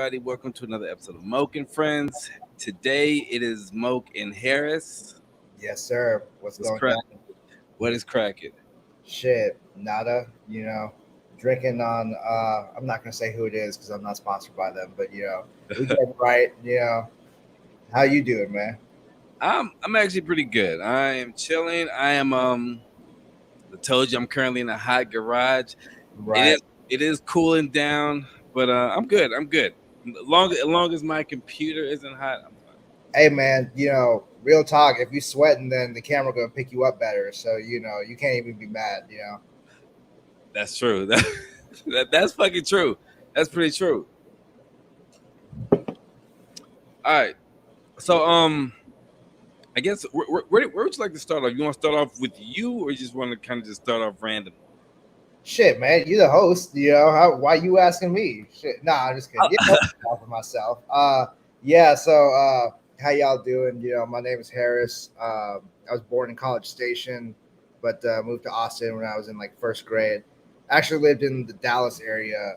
everybody. Welcome to another episode of Moke and Friends. Today it is Moke and Harris. Yes, sir. What's What's going cracking? down? What is cracking? Shit, nada. Drinking on. I'm not gonna say who it is because I'm not sponsored by them, but we get it right. How you doing, man? I'm actually pretty good. I am chilling. I told you I'm currently in a hot garage. Right. It is cooling down, but I'm good. I'm good. As long as my computer isn't hot, I'm fine. Hey, man. Real talk. If you sweating, then the camera gonna pick you up better. So you can't even be mad. That's true. That's fucking true. That's pretty true. All right. So I guess where would you like to start off? You want to start off with you, or you just want to kind of just start off random? Shit, man. You the host. Why you asking me? Shit. Nah, I'm just kidding. Talk for myself. Yeah. So, how y'all doing? My name is Harris. I was born in College Station, but moved to Austin when I was in like first grade. Actually lived in the Dallas area.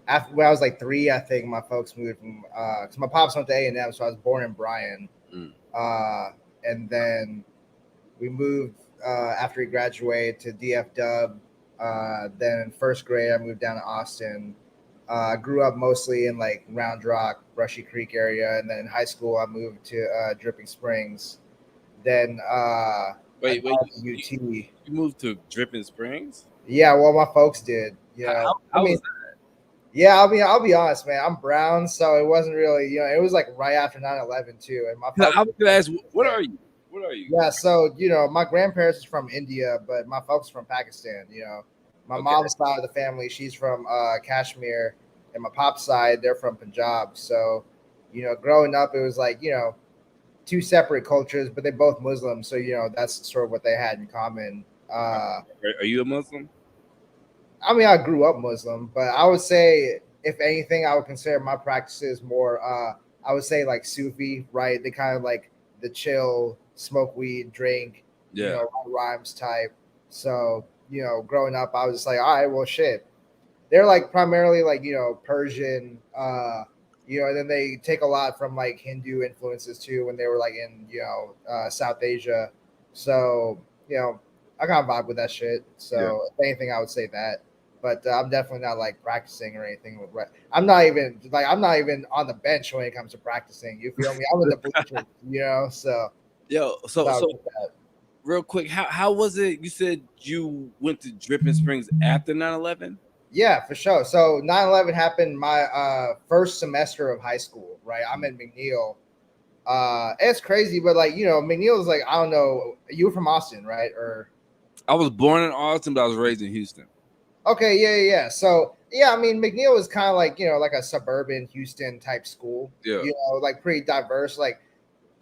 After when I was like 3, I think my folks moved from because my pops went to A&M, so I was born in Bryan. And then we moved after he graduated to DF Dub. Then in first grade, I moved down to Austin. I grew up mostly in like Round Rock, Brushy Creek area, and then in high school, I moved to Dripping Springs. Then Wait, UT. You moved to Dripping Springs? Yeah, well, my folks did. How was that? Yeah, I'll be honest, man. I'm brown, so it wasn't really, it was like right after 9/11 too. And my folks I was gonna ask, what are you? What are you? Yeah, so my grandparents is from India, but my folks from Pakistan. My mom's side of the family, she's from Kashmir, and my pop's side, they're from Punjab. So, growing up, it was like two separate cultures, but they're both Muslim. So that's sort of what they had in common. Are you a Muslim? I mean, I grew up Muslim, but I would say, if anything, I would consider my practices more. I would say like Sufi, right? They kind of like the chill, smoke weed, drink, rhymes type. So growing up, I was just like, all right, well, shit. They're like primarily like Persian, and then they take a lot from like Hindu influences too when they were like in South Asia. So I kind of vibe with that shit. So if anything, I would say that. But I'm definitely not like practicing or anything. I'm not even on the bench when it comes to practicing. You feel me? I'm in the bleachers, So so real quick, how was it? You said you went to Dripping Springs after 9/11? Yeah, for sure. So 9/11 happened my first semester of high school. Right, I'm in McNeil. It's crazy, but like McNeil is like, I don't know. You were from Austin, right? Or I was born in Austin, but I was raised in Houston. Okay, yeah. So I mean, McNeil is kind of like like a suburban Houston type school. Yeah. Like pretty diverse. Like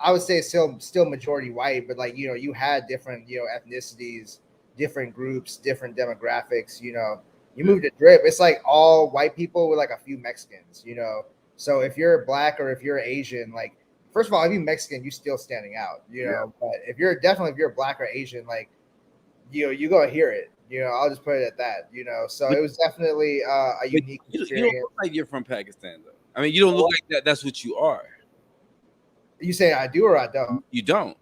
I would say still majority white, but like you had different ethnicities, different groups, different demographics. You move to Drip, it's like all white people with like a few Mexicans. So if you're black or if you're Asian, like first of all, if you're Mexican, you still standing out. But if you're black or Asian, like you gonna hear it. I'll just put it at that. So it was definitely a unique experience. You don't look like you're from Pakistan, though. I mean, you don't look like that. That's what you are. You say I do or I don't? You don't.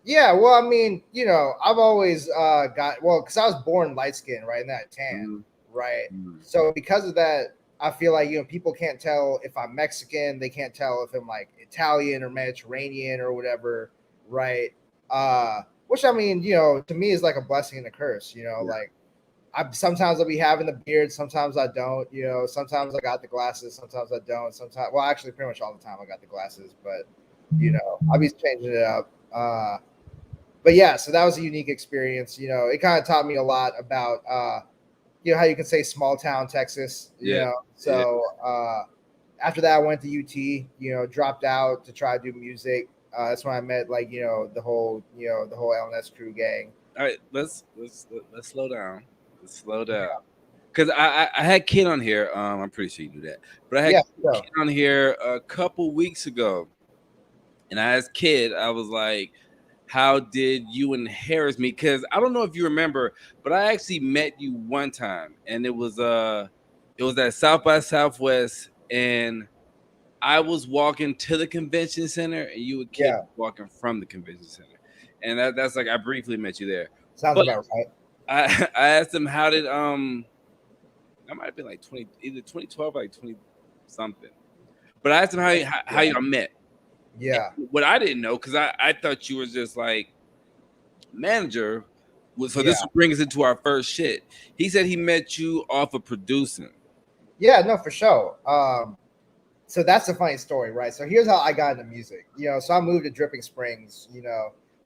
Yeah, well, I mean, I've always because I was born light skinned, right, in that tan, right. So because of that, I feel like people can't tell if I'm Mexican. They can't tell if I'm like Italian or Mediterranean or whatever, right? Which I mean, to me is like a blessing and a curse. Like sometimes I'll be having the beard, sometimes I don't. Sometimes I got the glasses, sometimes I don't. Sometimes, well, actually, pretty much all the time I got the glasses, but I'll be changing it up. But yeah, so that was a unique experience. It kind of taught me a lot about how you can say small town Texas. So after that, I went to UT. Dropped out to try to do music. That's when I met like the whole LNS crew gang. All right, let's slow down. Let's slow down. Because I had Kid on here. I'm pretty sure you knew that, but I had Kid on here a couple weeks ago, and I asked Kid. I was like, "How did you and Harris meet?" Because I don't know if you remember, but I actually met you one time, and it was at South by Southwest and I was walking to the convention center, and you would keep walking from the convention center, and that's like I briefly met you there. Sounds about right. I asked him how did that might have been like either 2012 or like 20 something, but I asked him how y'all met. Yeah. And what I didn't know, because I thought you was just like manager. So this brings us into our first shit. He said he met you off of producing. Yeah, no, for sure. So that's a funny story, right? So here's how I got into music. So I moved to Dripping Springs,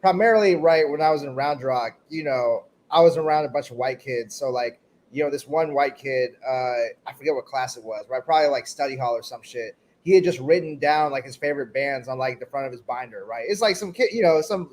primarily right when I was in Round Rock, I was around a bunch of white kids. So like, this one white kid, I forget what class it was, right? Probably like study hall or some shit. He had just written down like his favorite bands on like the front of his binder, right? It's like some kid,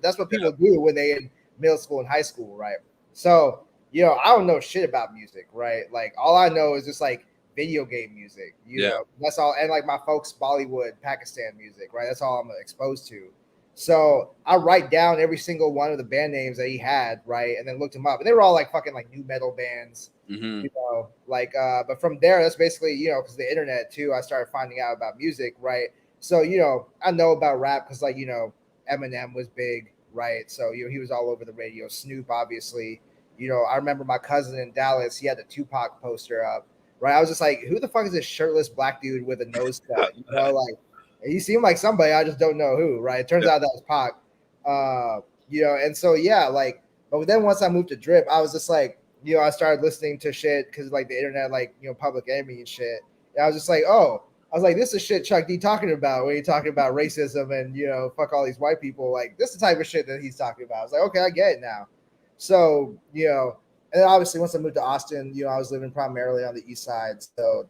that's what people do when they in middle school and high school, right? So, I don't know shit about music, right? Like all I know is just like video game music, you know, that's all. And like my folks, Bollywood, Pakistan music, right? That's all I'm exposed to. So I write down every single one of the band names that he had, right? And then looked them up. And they were all like fucking like new metal bands, but from there, that's basically, because the internet too, I started finding out about music, right? So, I know about rap because like, Eminem was big, right? So, he was all over the radio. Snoop, obviously. I remember my cousin in Dallas, he had the Tupac poster up, right? I was just like, who the fuck is this shirtless black dude with a nose cut? Like, he seemed like somebody, I just don't know who, right? It turns out that was Pac. And so, like, but then once I moved to Drip, I was just like, I started listening to shit because like the internet, like, Public Enemy and shit. And I was just like, this is shit Chuck D talking about when he's talking about racism and, fuck all these white people. Like, this is the type of shit that he's talking about. I was like, okay, I get it now. So, and then obviously once I moved to Austin, I was living primarily on the east side. So,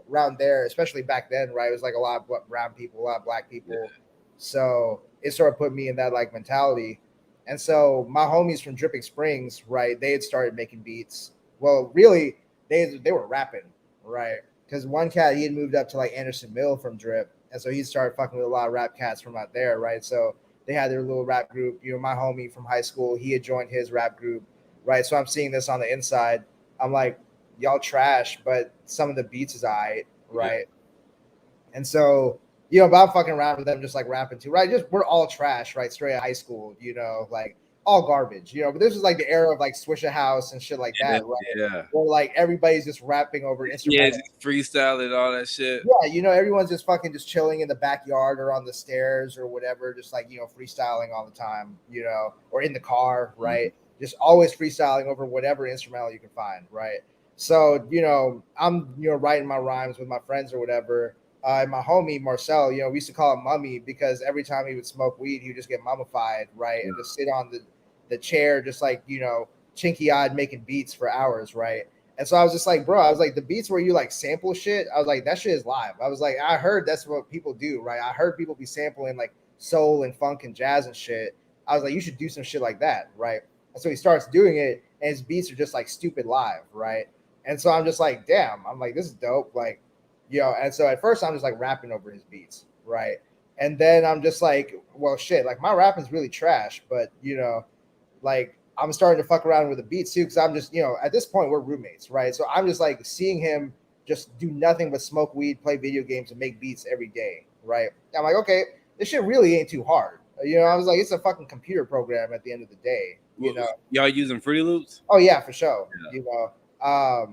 around there, especially back then, right, it was like a lot of brown people, a lot of black people. Yeah. So it sort of put me in that like mentality. And so my homies from Dripping Springs, right, they had started making beats. Well, really, they were rapping, right? Because one cat, he had moved up to like Anderson Mill from Drip. And so he started fucking with a lot of rap cats from out there, right? So they had their little rap group. My homie from high school, he had joined his rap group, right? So I'm seeing this on the inside. I'm like, y'all trash, but some of the beats is right? Yeah. And so, but I'm fucking around with them just like rapping too, right? We're all trash, right? Straight out of high school, like all garbage, but this was like the era of like Swisher House and shit like that, right? Yeah. Where like everybody's just rapping over instruments. Yeah, freestyle and all that shit. Yeah, everyone's just fucking just chilling in the backyard or on the stairs or whatever, just like, freestyling all the time, or in the car, right? Mm-hmm. Just always freestyling over whatever instrumental you can find, right? So, I'm, writing my rhymes with my friends or whatever. And my homie Marcel, we used to call him Mummy because every time he would smoke weed, he would just get mummified, right? And just sit on the chair, just like, chinky-eyed making beats for hours, right? And so I was just like, bro, I was like, the beats where you like sample shit, I was like, that shit is live. I was like, I heard that's what people do, right? I heard people be sampling like soul and funk and jazz and shit. I was like, you should do some shit like that, right? And so he starts doing it, and his beats are just like stupid live, right? And so I'm just like, damn, I'm like, this is dope, like, and so at first I'm just like rapping over his beats, right? And then I'm just like, well, shit, like my rapping's really trash, but like I'm starting to fuck around with the beats too, because I'm just, at this point we're roommates, right? So I'm just like seeing him just do nothing but smoke weed, play video games, and make beats every day, right? I'm like, okay, this shit really ain't too hard. I was like, it's a fucking computer program at the end of the day, Y'all using Fruity Loops? Oh yeah, for sure. Yeah.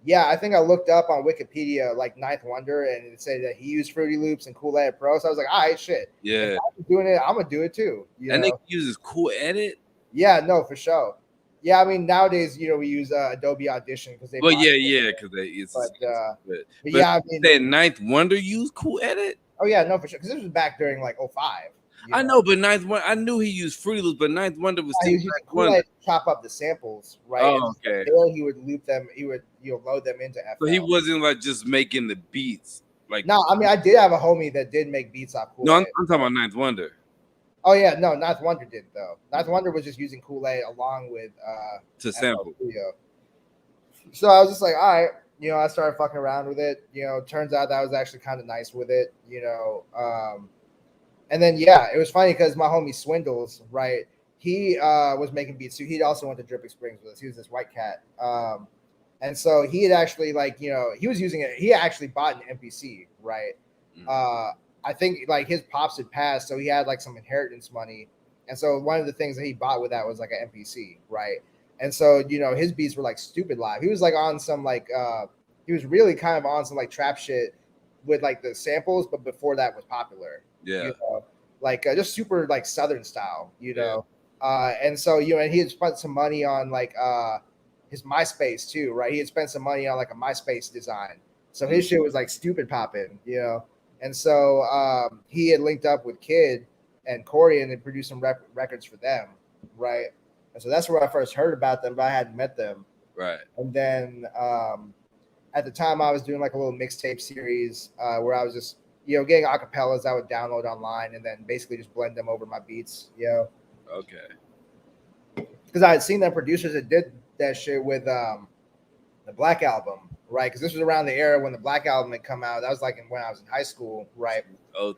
Yeah, I think I looked up on Wikipedia like Ninth Wonder, and it said that he used Fruity Loops and Cool Edit Pro. So I was like, all right, shit. Yeah. If I'm doing it, I'm gonna do it too. And they uses Cool Edit. Yeah, no, for sure. Yeah, I mean nowadays, we use Adobe Audition because they. Well, yeah, because it's. But yeah, I mean, that Ninth Wonder used Cool Edit. Oh yeah, no, for sure. Because this was back during like 05. I know, but Ninth Wonder, I knew he used Fruity Loops, but Ninth Wonder was still using Cool Edit to chop up the samples, right? Oh, okay. There he would loop them. He would load them into FL. So he wasn't like just making the beats. Like no, I mean I did have a homie that did make beats off Cool Edit. I'm talking about Ninth Wonder. Oh yeah, no, Ninth Wonder did though. Ninth Wonder was just using Kool Aid along with to sample. So I was just like, all right, I started fucking around with it. Turns out that I was actually kind of nice with it. And then yeah, it was funny because my homie Swindles, right? He was making beats too. He also went to Dripping Springs with us. He was this white cat. And so he had actually like, you know, he was using it. He actually bought an MPC, right? I think like his pops had passed, so he had like some inheritance money. And so one of the things that he bought with that was like an MPC, right? And so, you know, his beats were like stupid live. He was like on some like he was really kind of on some like trap shit with like the samples, but before that was popular. Yeah. You know? Like just super like Southern style, you know. And so, you know, and he had spent some money on like his MySpace too, right? He had spent some money on like a MySpace design. So his shit was like stupid popping, you know. And so he had linked up with Kid and Corey and they produced some records for them, right? And so that's where I first heard about them, but I hadn't met them. Right. And then at the time I was doing like a little mixtape series where I was just, you know, getting acapellas I would download online and then basically just blend them over my beats, you know. Okay. Because I had seen that producers that did that shit with the Black Album, right? Because this was around the era when the Black Album had come out. That was like when I was in high school, right?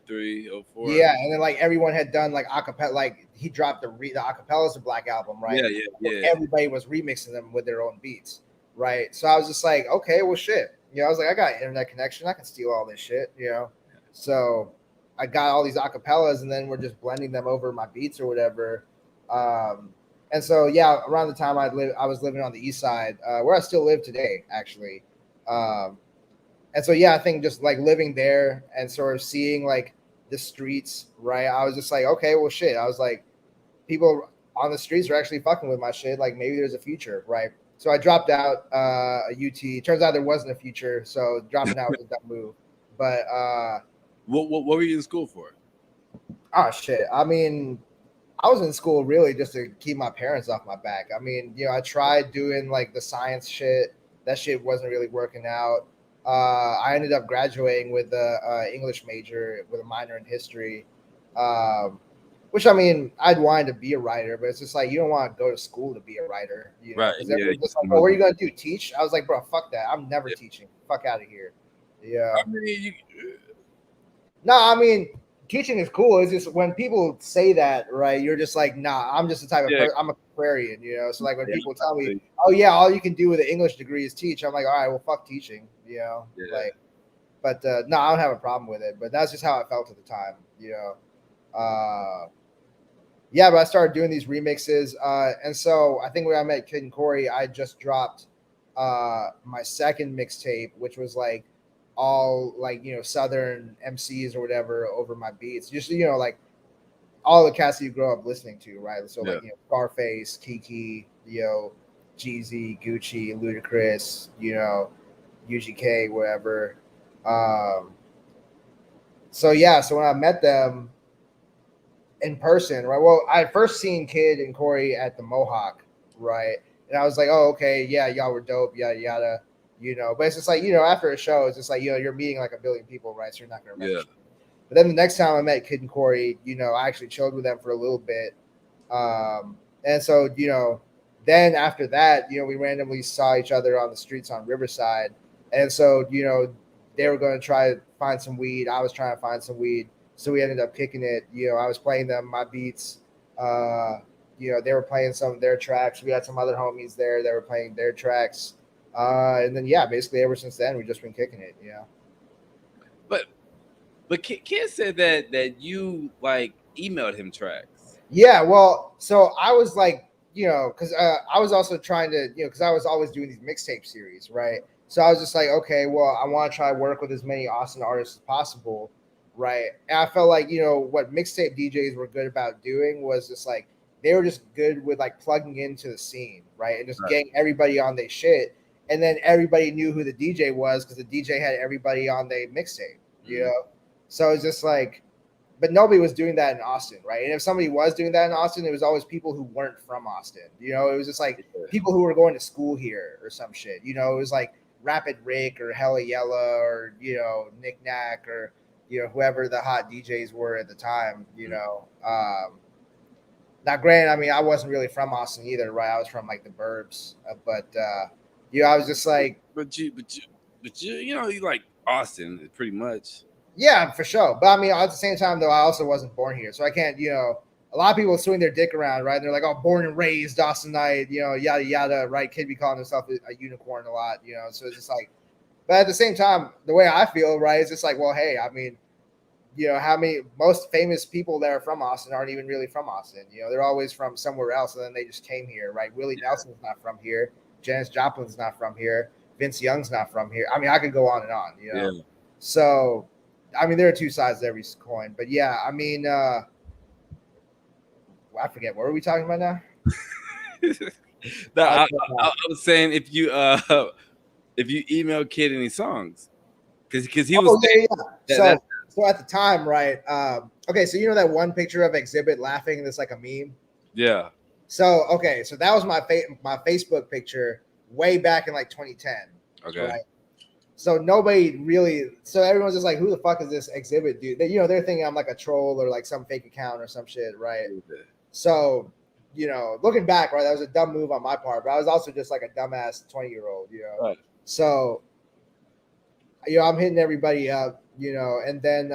03, 04. Yeah, and then like everyone had done like acapella, like he dropped the acapellas of Black Album, right? Yeah. Everybody was remixing them with their own beats, right? So I was just like, okay, well, shit. You know, I was like, I got internet connection, I can steal all this shit, you know. So I got all these acapellas, and then we're just blending them over my beats or whatever. And so, yeah, around the time I was living on the east side, where I still live today, actually. And so, yeah, I think just like living there and sort of seeing like the streets, right? I was just like, okay, well, shit. I was like, people on the streets are actually fucking with my shit. Like maybe there's a future, right? So I dropped out a UT. Turns out there wasn't a future, so dropping out was a dumb move. But what were you in school for? Oh shit! I mean, I was in school really just to keep my parents off my back. I mean, you know, I tried doing like the science shit. That shit wasn't really working out. I ended up graduating with a English major with a minor in history, which I mean, I'd wanted to be a writer, but it's just like you don't want to go to school to be a writer, you know? Because everyone's just like, "Oh, what are you gonna do? Teach?" I was like, "Bro, fuck that! I'm never teaching. Fuck out of here." Yeah. I mean, No, I mean, teaching is cool. It's just when people say that, right? You're just like, nah. I'm just the type of person. I'm a contrarian, you know. So like when people tell me, "Oh yeah, all you can do with an English degree is teach," I'm like, all right, well, fuck teaching, you know. Like, but no, I don't have a problem with it. But that's just how I felt at the time, you know. Yeah, but I started doing these remixes, and so I think when I met Kid and Corey, I just dropped my second mixtape, which was like all like, you know, Southern MCs or whatever over my beats, just, you know, like all the cats that you grow up listening to, right? So like, you know, Scarface, Kiki, you know, Jeezy, Gucci, Ludacris, you know, UGK, whatever. So yeah, so when I met them in person, right? Well, I first seen Kid and Corey at the Mohawk, right? And I was like, oh, okay, yeah, y'all were dope, yada yada, you know. But it's just like, you know, after a show, it's just like, you know, you're meeting like a billion people, right? So you're not gonna remember. Yeah. But then the next time I met Kid and Corey, you know, I actually chilled with them for a little bit, and so, you know, then after that, you know, we randomly saw each other on the streets on Riverside, and so, you know, they were going to try to find some weed. I was trying to find some weed. So we ended up kicking it. You know, I was playing them my beats. You know, they were playing some of their tracks. We had some other homies there that were playing their tracks. And then yeah, basically ever since then we've just been kicking it. Yeah. But Kid said that you like emailed him tracks. Yeah, well, so I was like, you know, because I was also trying to, you know, because I was always doing these mixtape series, right? So I was just like, okay, well, I want to try to work with as many Austin artists as possible. Right. And I felt like, you know, what mixtape DJs were good about doing was just like they were just good with like plugging into the scene, right? And just getting everybody on their shit. And then everybody knew who the DJ was because the DJ had everybody on their mixtape, you know? So it's just like, but nobody was doing that in Austin, right? And if somebody was doing that in Austin, it was always people who weren't from Austin, you know? It was just like people who were going to school here or some shit, you know? It was like Rapid Rick or Hella Yella or, you know, Knick Knack or, you know, whoever the hot DJs were at the time, you know. Now, granted, I mean, I wasn't really from Austin either, right? I was from like the burbs, but you know, I was just like, but you know, you like Austin pretty much. Yeah, for sure. But I mean, at the same time, though, I also wasn't born here, so I can't, you know, a lot of people swing their dick around, right? And they're like, oh, born and raised Austinite, you know, yada yada, right? Kid be calling himself a unicorn a lot, you know. So it's just like, but at the same time, the way I feel, right, is just like, well, hey, I mean, you know, most famous people that are from Austin aren't even really from Austin. You know, they're always from somewhere else, and then they just came here, right? Willie Nelson's not from here. Janis Joplin's not from here. Vince Young's not from here. I mean, I could go on and on, you know. Yeah. So, I mean, there are two sides to every coin. But yeah, I mean, I forget, what are we talking about now? No, I was saying if you email Kid any songs, because he was So at the time, right? Okay, so you know that one picture of Exhibit laughing that's like a meme? Yeah. So okay, so that was my Facebook picture way back in like 2010. Okay. Right? So nobody really, so everyone's just like, who the fuck is this Exhibit dude? You know, they're thinking I'm like a troll or like some fake account or some shit, right? Okay. So, you know, looking back, right, that was a dumb move on my part, but I was also just like a dumbass 20-year-old, you know. Right. So, you know, I'm hitting everybody up, you know, and then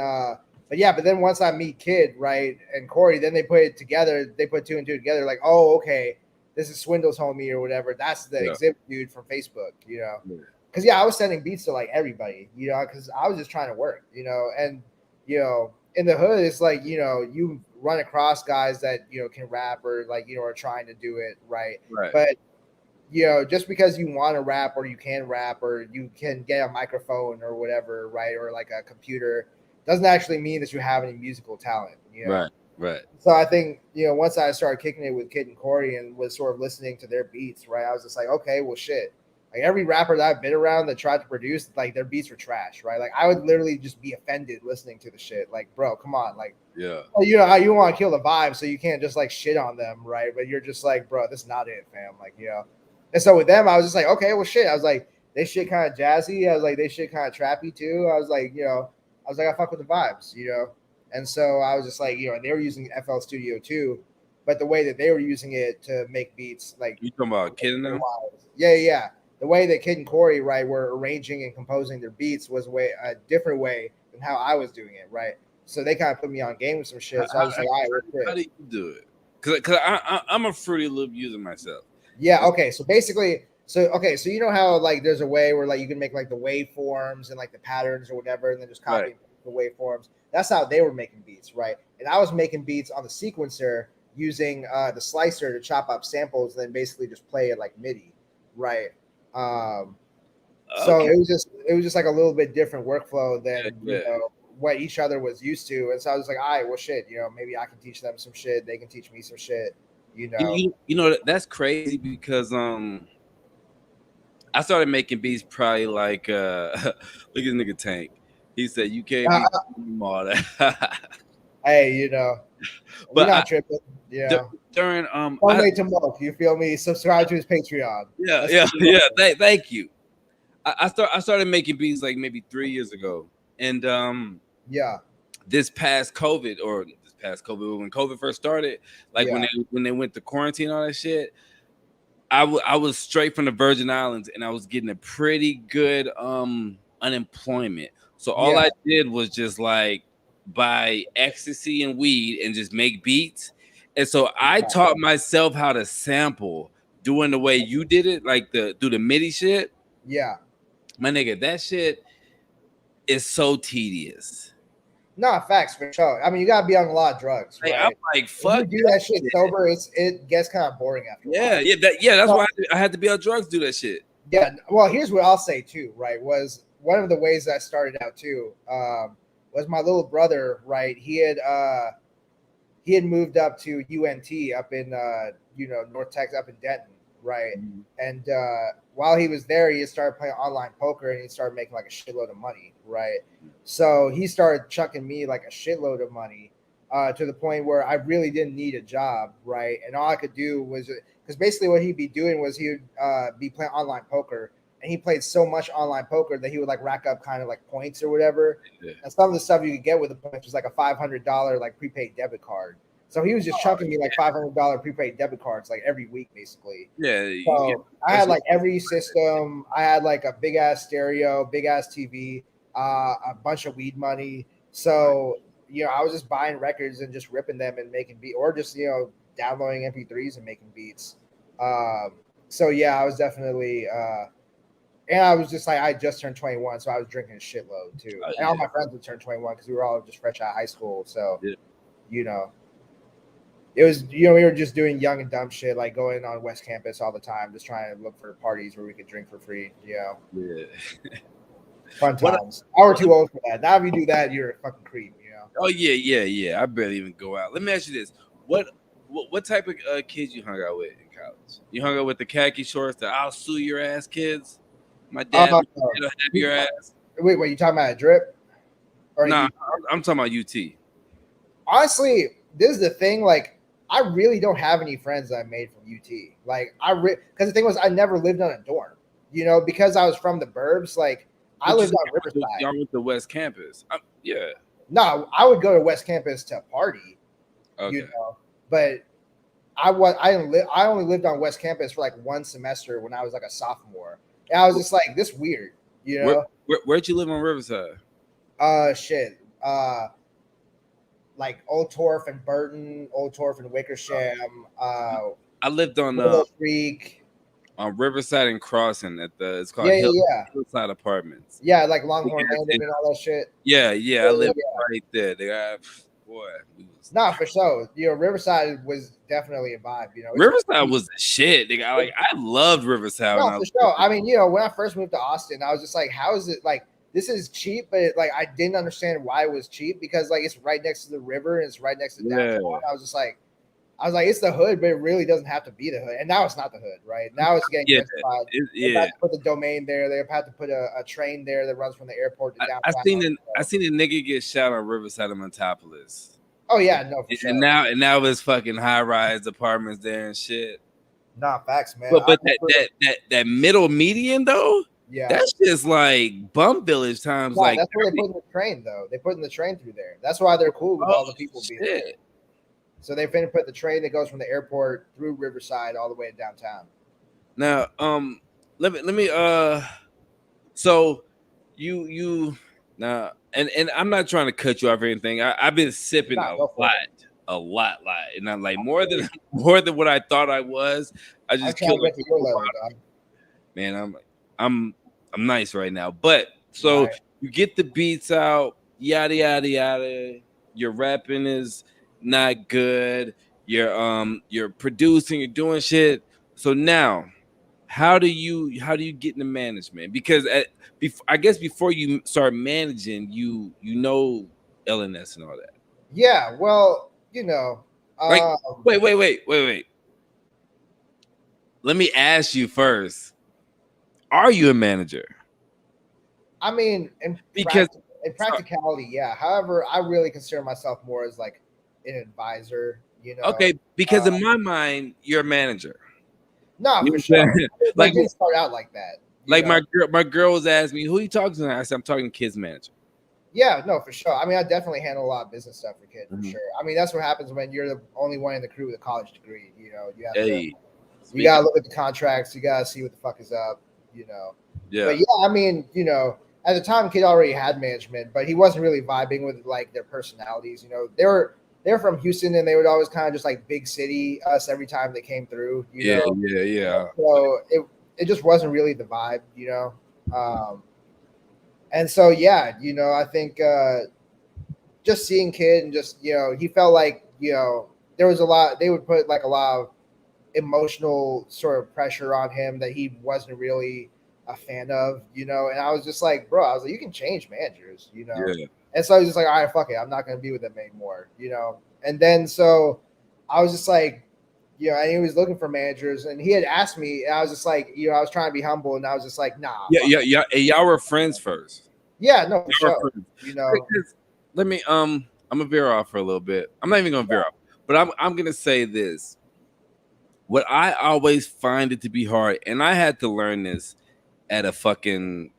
but then once I meet Kid, right, and Corey, then they put it together, they put two and two together, like, oh, okay, this is Swindle's homie or whatever. That's the Exhibit dude from Facebook, you know. Because I was sending beats to like everybody, you know, because I was just trying to work, you know, and you know, in the hood, it's like, you know, you run across guys that, you know, can rap or like, you know, are trying to do it, right? But you know, just because you want to rap or you can rap or you can get a microphone or whatever, right, or like a computer, doesn't actually mean that you have any musical talent, you know? Right. So I think, you know, once I started kicking it with Kid and Corey and was sort of listening to their beats, right, I was just like, okay, well, shit. Like every rapper that I've been around that tried to produce, like their beats were trash, right? Like I would literally just be offended listening to the shit. Like, bro, come on, like, yeah, you know, you want to kill the vibe, so you can't just like shit on them, right? But you're just like, bro, this is not it, fam. Like, you know. And so with them, I was just like, okay, well, shit. I was like, they shit kind of jazzy. I was like, they shit kind of trappy too. I was like, you know, I was like, I fuck with the vibes, you know. And so I was just like, you know, and they were using FL Studio too, but the way that they were using it to make beats, like, you talking about Kid and them? Yeah. The way that Kid and Corey, right, were arranging and composing their beats was a different way than how I was doing it, right? So they kind of put me on game with some shit. So I was like, all right, how do you do it? Because I'm a Fruity Loop user myself. Yeah. Okay. So basically, so you know how like there's a way where like you can make like the waveforms and like the patterns or whatever, and then just copy the waveforms. That's how they were making beats, right? And I was making beats on the sequencer using the slicer to chop up samples, and then basically just play it like MIDI, right? So it was just like a little bit different workflow than you know what each other was used to, and so I was like, all right, well, shit, you know, maybe I can teach them some shit, they can teach me some shit, you know. You know that's crazy because I started making beats probably like look at this nigga Tank. He said you can't be all that. Hey, you know, but we're not tripping. Yeah. During donate to Moke, you feel me? Subscribe to his Patreon. Yeah. Thank you. I started making beats like maybe 3 years ago, and this past COVID when COVID first started, like when they went to quarantine and all that shit, I was straight from the Virgin Islands and I was getting a pretty good unemployment. So all I did was just like buy ecstasy and weed and just make beats. And so I taught myself how to sample doing the way you did it, like do the MIDI shit. Yeah. My nigga, that shit is so tedious. No, facts for sure. I mean, you gotta be on a lot of drugs, right? I'm like, fuck. When you do that shit sober, it gets kind of boring after. That's why I had to be on drugs to do that shit. Yeah. Well, here's what I'll say too. Right, was one of the ways that I started out too. Was my little brother. Right, he had moved up to UNT up in North Texas, up in Denton. Right, and while he was there, he started playing online poker and he started making like a shitload of money. Right, so he started chucking me like a shitload of money to the point where I really didn't need a job. Right, and all I could do was because basically what he'd be doing was he would be playing online poker, and he played so much online poker that he would like rack up kind of like points or whatever. Yeah. And some of the stuff you could get with the points was like a $500 like prepaid debit card. So he was just chunking me like $500 prepaid debit cards like every week, basically. Yeah. So I had like every system. I had like a big ass stereo, big ass TV, a bunch of weed money. So I was just buying records and just ripping them and making beats, or just downloading MP3s and making beats. So yeah, I was definitely and I was just like, I just turned 21, so I was drinking a shitload too. And all my friends would turn 21 because we were all just fresh out of high school. So it was, we were just doing young and dumb shit, like going on West Campus all the time, just trying to look for parties where we could drink for free. Yeah. Fun times. I was too old for that. Now if you do that, you're a fucking creep. Oh yeah. I barely even go out. Let me ask you this: what type of kids you hung out with in college? You hung out with the khaki shorts, the "I'll sue your ass" kids. My dad will have your ass. Wait, you talking about a drip? Nah, I'm talking about UT. Honestly, this is the thing. Like, I really don't have any friends that I made from UT. Like, because the thing was, I never lived on a dorm. Because I was from the burbs. Like, I lived on Riverside. Y'all went to West Campus. Yeah. No, I would go to West Campus to party. Okay. But I only lived on West Campus for like one semester when I was like a sophomore. And I was just like, this weird, Where'd you live on Riverside? Like Old Torf and Burton, Old Torf and Wickersham. I lived on Willow Creek. On Riverside and Crossing it's called Hillside Apartments. Yeah, like Longhorn Landing and all that shit. Yeah, I lived right there. They got Nah, for sure. Riverside was definitely a vibe. Riverside was the shit. I loved Riverside. No, for sure. I mean, when I first moved to Austin, I was just like, how is it like this is cheap, but like I didn't understand why it was cheap because like it's right next to the river and it's right next to downtown. I was like, it's the hood, but it really doesn't have to be the hood. And now it's not the hood, right? Now it's getting gentrified. They have to put the domain there. They have to put a train there that runs from the airport to downtown. I seen a nigga get shot on Riverside of Montopolis. Oh yeah, no, for sure. And now it's fucking high rise apartments there and shit. Nah, facts, man. But that middle median though, yeah, that's just like Bum Village times. No, like that's where they put in the train though. They put in the train through there. That's why they're cool with all the people being there. So they finna put the train that goes from the airport through Riverside all the way to downtown. Now, let me so you now and I'm not trying to cut you off or anything. I've been sipping a lot, and I'm like more than what I thought I was. I just killed it. Man, I'm nice right now. But so you get the beats out, yada yada yada. Your rapping is not good. You're producing, you're doing shit. So now, how do you get into management? Because I guess before you start managing, you know LNS and all that. Yeah, well, like, wait. Let me ask you first. Are you a manager? I mean, in practicality, yeah. However, I really consider myself more as like an advisor, Okay, because in my mind, you're a manager. No, for sure. Like, didn't start out like that. Like my girl was asking me, who are you talking to? I said, I'm talking to kids manager. Yeah, no, for sure. I mean, I definitely handle a lot of business stuff for kids, for sure. I mean, that's what happens when you're the only one in the crew with a college degree. You gotta look at the contracts. You gotta see what the fuck is up. Yeah. But yeah, I mean, at the time, kid already had management, but he wasn't really vibing with like their personalities. They're from Houston, and they would always kind of just like big city us every time they came through. Yeah. So it just wasn't really the vibe, and so yeah, I think just seeing kid and just he felt like there was a lot. They would put like a lot of emotional sort of pressure on him that he wasn't really a fan of, and I was just like, bro, I was like, you can change managers, And so I was just like, all right, fuck it, I'm not gonna be with them anymore, And then so I was just like, and he was looking for managers, and he had asked me, and I was just like, I was trying to be humble, and I was just like, nah. Yeah. Y'all were friends first. Yeah, no, for sure. Let me I'm gonna veer off for a little bit. I'm not even gonna veer off, but I'm gonna say this. What I always find it to be hard, and I had to learn this at a fucking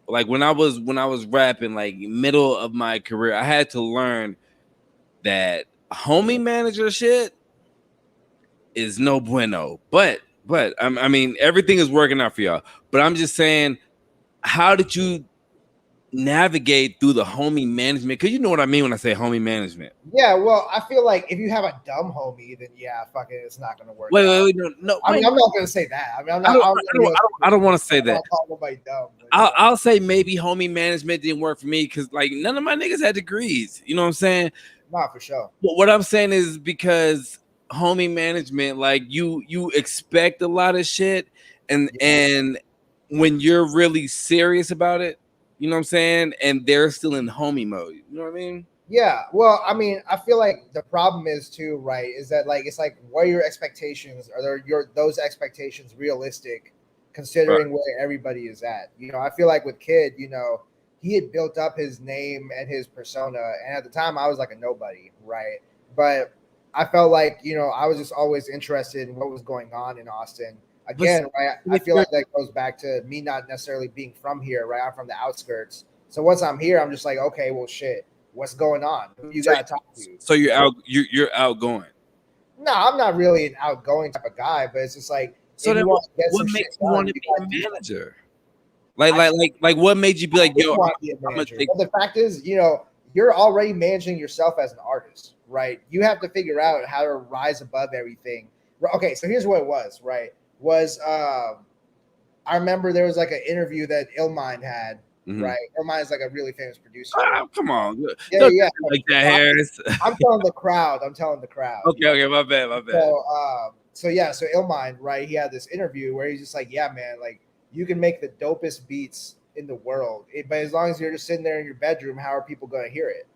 like when I was rapping, like middle of my career, I had to learn that homie manager shit is no bueno. But I mean, everything is working out for y'all. But I'm just saying, how did you navigate through the homie management? Because you know what I mean when I say homie management. Yeah, well, I feel like if you have a dumb homie, then yeah, fucking, it's not gonna work. Wait, no. I mean, I'm not gonna say that. I mean, I'm not. I don't want to say that. Dumb, I'll say maybe homie management didn't work for me because like none of my niggas had degrees. You know what I'm saying? Not for sure. But what I'm saying is because homie management, like you expect a lot of shit, and when you're really serious about it, you know what I'm saying, and they're still in homie mode. You know what I mean? Yeah, well, I mean, I feel like the problem is too, right? Is that like it's like what are your expectations? Are those expectations realistic, considering where everybody is at? You know, I feel like with Kid, you know, he had built up his name and his persona, and at the time, I was like a nobody, right? But I felt like I was just always interested in what was going on in Austin. Again, right? I feel like that goes back to me not necessarily being from here, right? I'm from the outskirts, so once I'm here, I'm just like, okay, well, shit. What's going on? Who you gotta talk to? So you're outgoing. No, I'm not really an outgoing type of guy, but it's just like so then what makes you want to be a manager? Like what made you be like, yo, I'm a but the fact is, you're already managing yourself as an artist, right? You have to figure out how to rise above everything. Okay, so here's what it was, right? I remember there was like an interview that Illmind had. Mm-hmm. Right, Illmind is like a really famous producer. Come on, yeah. Like that, Harris. I'm telling the crowd. Okay, my bad. So Illmind, right? He had this interview where he's just like, yeah, man, like you can make the dopest beats in the world, but as long as you're just sitting there in your bedroom, how are people going to hear it?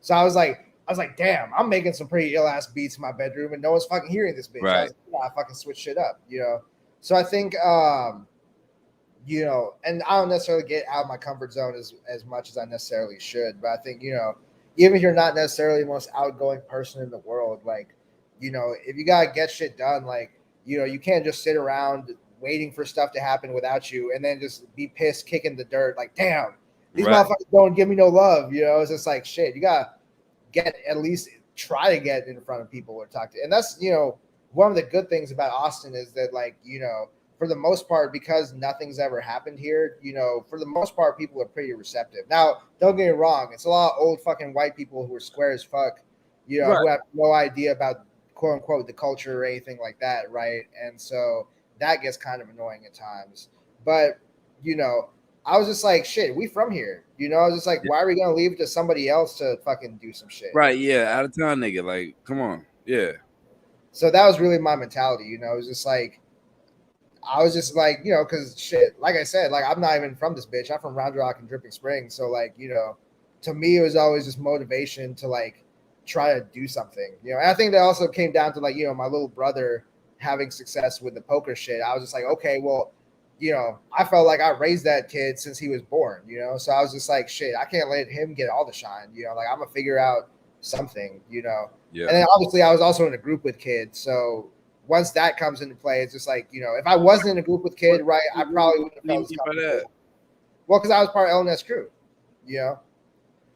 So I was like, damn, I'm making some pretty ill ass beats in my bedroom, and no one's fucking hearing this bitch. Right. I fucking switch shit up, So I think. And I don't necessarily get out of my comfort zone as much as I necessarily should. But I think, even if you're not necessarily the most outgoing person in the world, like, if you got to get shit done, like, you can't just sit around waiting for stuff to happen without you and then just be pissed, kicking the dirt. Like, damn, these motherfuckers don't give me no love. It's just like, shit, you got to at least try to get in front of people or talk to. And that's, one of the good things about Austin is that, like, for the most part, because nothing's ever happened here, for the most part, people are pretty receptive. Now, don't get me wrong. It's a lot of old fucking white people who are square as fuck, who have no idea about, quote unquote, the culture or anything like that, right? And so that gets kind of annoying at times. But, I was just like, shit, we from here. I was just like, why are we going to leave it to somebody else to fucking do some shit? Right, yeah, out of town nigga. Like, come on, yeah. So that was really my mentality, It was just like, I was just like, because shit, like I said, like I'm not even from this bitch. I'm from Round Rock and Dripping Springs. So like, to me, it was always just motivation to like try to do something, And I think that also came down to like, my little brother having success with the poker shit. I was just like, okay, well, I felt like I raised that kid since he was born, So I was just like, shit, I can't let him get all the shine, like I'm gonna figure out something, Yeah. And then obviously I was also in a group with kids, so once that comes into play, it's just like, if I wasn't in a group with Kid, right, I probably wouldn't have felt this comfortable. Well, because I was part of LNS crew,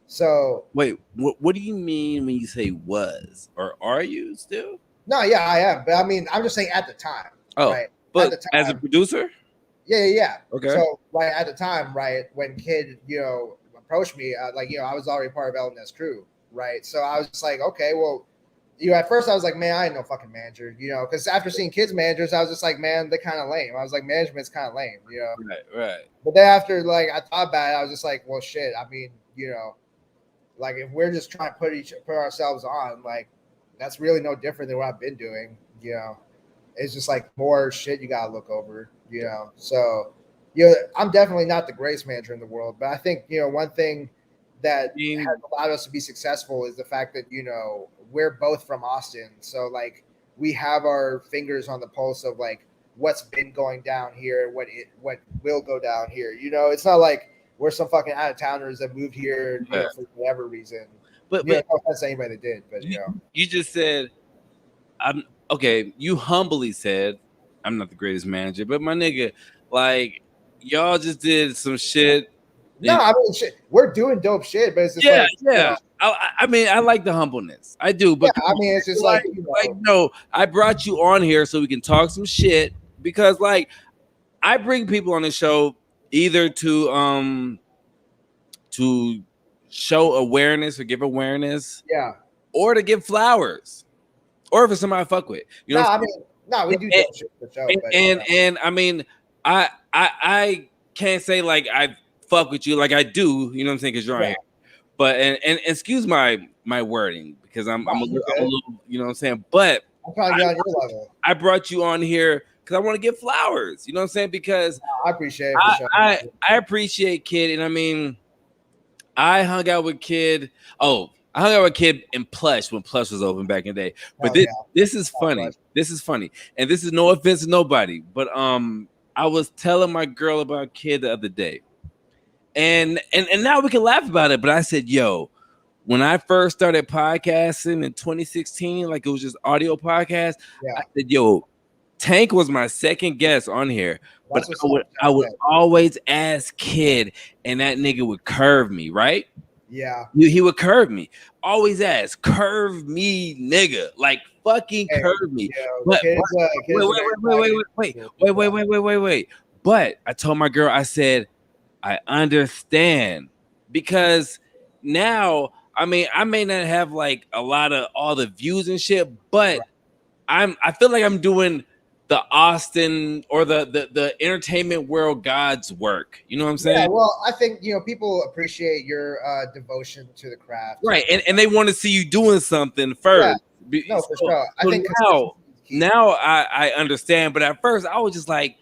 So wait, what do you mean when you say was, or are you still? No, yeah, I am, but I mean, I'm just saying at the time. Oh, right? But time, as a producer? Yeah. Okay. So right at the time, right, when Kid, approached me, I was already part of LNS crew, right? So I was just like, okay, well. At first I was like, man, I ain't no fucking manager, because after seeing kids managers, I was just like, man, they're kind of lame. I was like, management's kind of lame, Right. But then after, like, I thought about it, I was just like, well, shit. I mean, like if we're just trying to put ourselves on, like, that's really no different than what I've been doing, It's just like more shit you gotta look over, So, I'm definitely not the greatest manager in the world, but I think one thing that has allowed us to be successful is the fact that we're both from Austin, so like we have our fingers on the pulse of like what's been going down here, what will go down here. It's not like we're some fucking out of towners that moved here for whatever reason. But no offense to anybody that did, but you just said, I'm okay. You humbly said, I'm not the greatest manager, but my nigga, like y'all just did some shit. No, I mean, shit, we're doing dope shit, but it's just yeah. I mean, I like the humbleness. I do, but I mean, it's just like no, I brought you on here so we can talk some shit because, like, I bring people on the show either to to show awareness or give awareness, or to give flowers, or for somebody I fuck with. You know, we do dope shit for sure. And I mean, I can't say like I fuck with you like I do. You know what I'm saying? Because you're on here. But and excuse my wording because I'm a little, you know what I'm saying. But I'm trying to get on your level. I brought you on here because I want to give flowers. You know what I'm saying? Because I appreciate it. For sure. I appreciate Kid, and I mean, I hung out with Kid. Oh, I hung out with Kid in Plush when Plush was open back in the day. But this is funny. This is funny, and this is no offense to nobody. But I was telling my girl about Kid the other day, and now we can laugh about it. But I said, yo, when I first started podcasting in 2016, like it was just audio podcast, I said, yo, Tank was my second guest on here, but I would always ask Kid, and that nigga would curve me, right? Yeah, he would curve me. Always ask, curve me, nigga, like fucking curve me. But wait. But I told my girl, I said, I understand, because now, I mean, I may not have like a lot of all the views and shit, but I feel like I'm doing the Austin or the entertainment world God's work. You know what I'm saying? Yeah, well, I think, you know, people appreciate your devotion to the craft. Right. And they want to see you doing something first. Yeah. No, for sure. I think now I understand, but at first I was just like,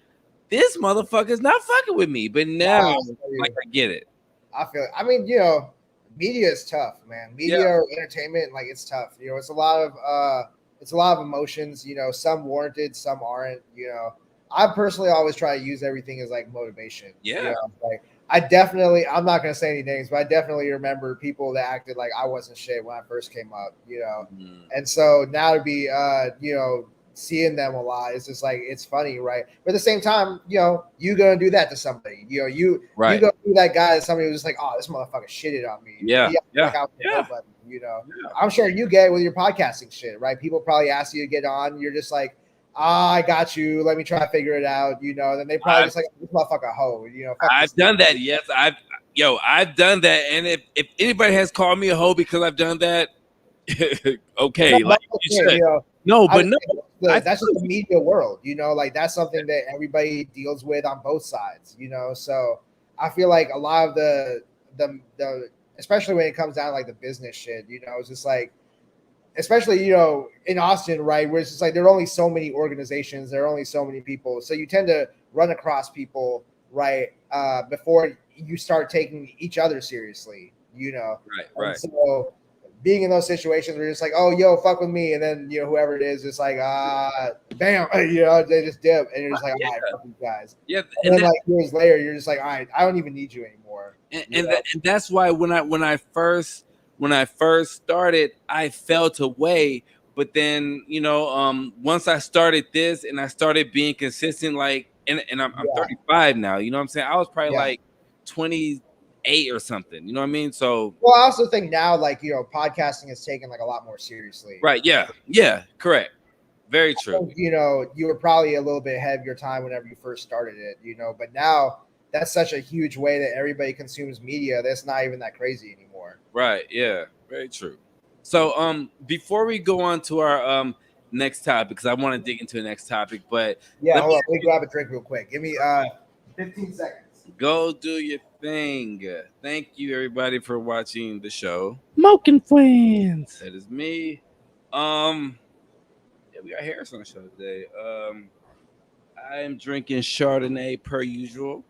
this motherfucker's not fucking with me. But now like I get it. I feel it. I mean, you know, media is tough, man. Media or entertainment, like it's tough. You know, it's a lot of emotions, you know, some warranted, some aren't, you know. I personally always try to use everything as like motivation. Yeah. You know? Like I'm not gonna say any names, but I definitely remember people that acted like I wasn't shit when I first came up, you know. And so now to be you know, seeing them a lot, it's just like it's funny, right? But at the same time, you know, you gonna do that to somebody. You know, you go be that guy that somebody was just like, oh, this motherfucker shitted on me. Nobody, you know. I'm sure you get it with your podcasting shit, right? People probably ask you to get on, you're just like, I got you. Let me try to figure it out, you know. Then they probably just like, this motherfucker hoe, you know. I've done that. Yes, I've done that. And if anybody has called me a hoe because I've done that, okay, like you should. You know, no, but that's just the media world, you know. Like that's something that everybody deals with on both sides, you know. So I feel like a lot of the especially when it comes down to like the business shit, you know, it's just like, especially, you know, in Austin, right, where it's just like there are only so many organizations, there are only so many people, so you tend to run across people, right, before you start taking each other seriously, you know. Right. And so being in those situations where you're just like, oh, yo, fuck with me, and then, you know, whoever it is, it's like, bam, you know, they just dip, and you're just like, all right, fuck these guys. Yeah, and then like years later, you're just like, all right, I don't even need you anymore. And that's why when I first started, I felt away. But then, you know, once I started this and I started being consistent, like, and I'm 35 now, you know what I'm saying? I was probably like 28 or something, you know what I mean? So, well, I also think now, like, you know, podcasting is taken like a lot more seriously. Right. Yeah. Correct. Very true. Think, you know, you were probably a little bit ahead of your time whenever you first started it, you know, but now that's such a huge way that everybody consumes media. That's not even that crazy anymore. Right. Yeah. Very true. So, before we go on to our next topic, because I want to dig into the next topic, but hold on, let me grab a drink real quick. Give me 15 seconds. Go do your thing. Thank you, everybody, for watching the show. Moke and Friends. That is me. We got Harris on the show today. I am drinking Chardonnay per usual.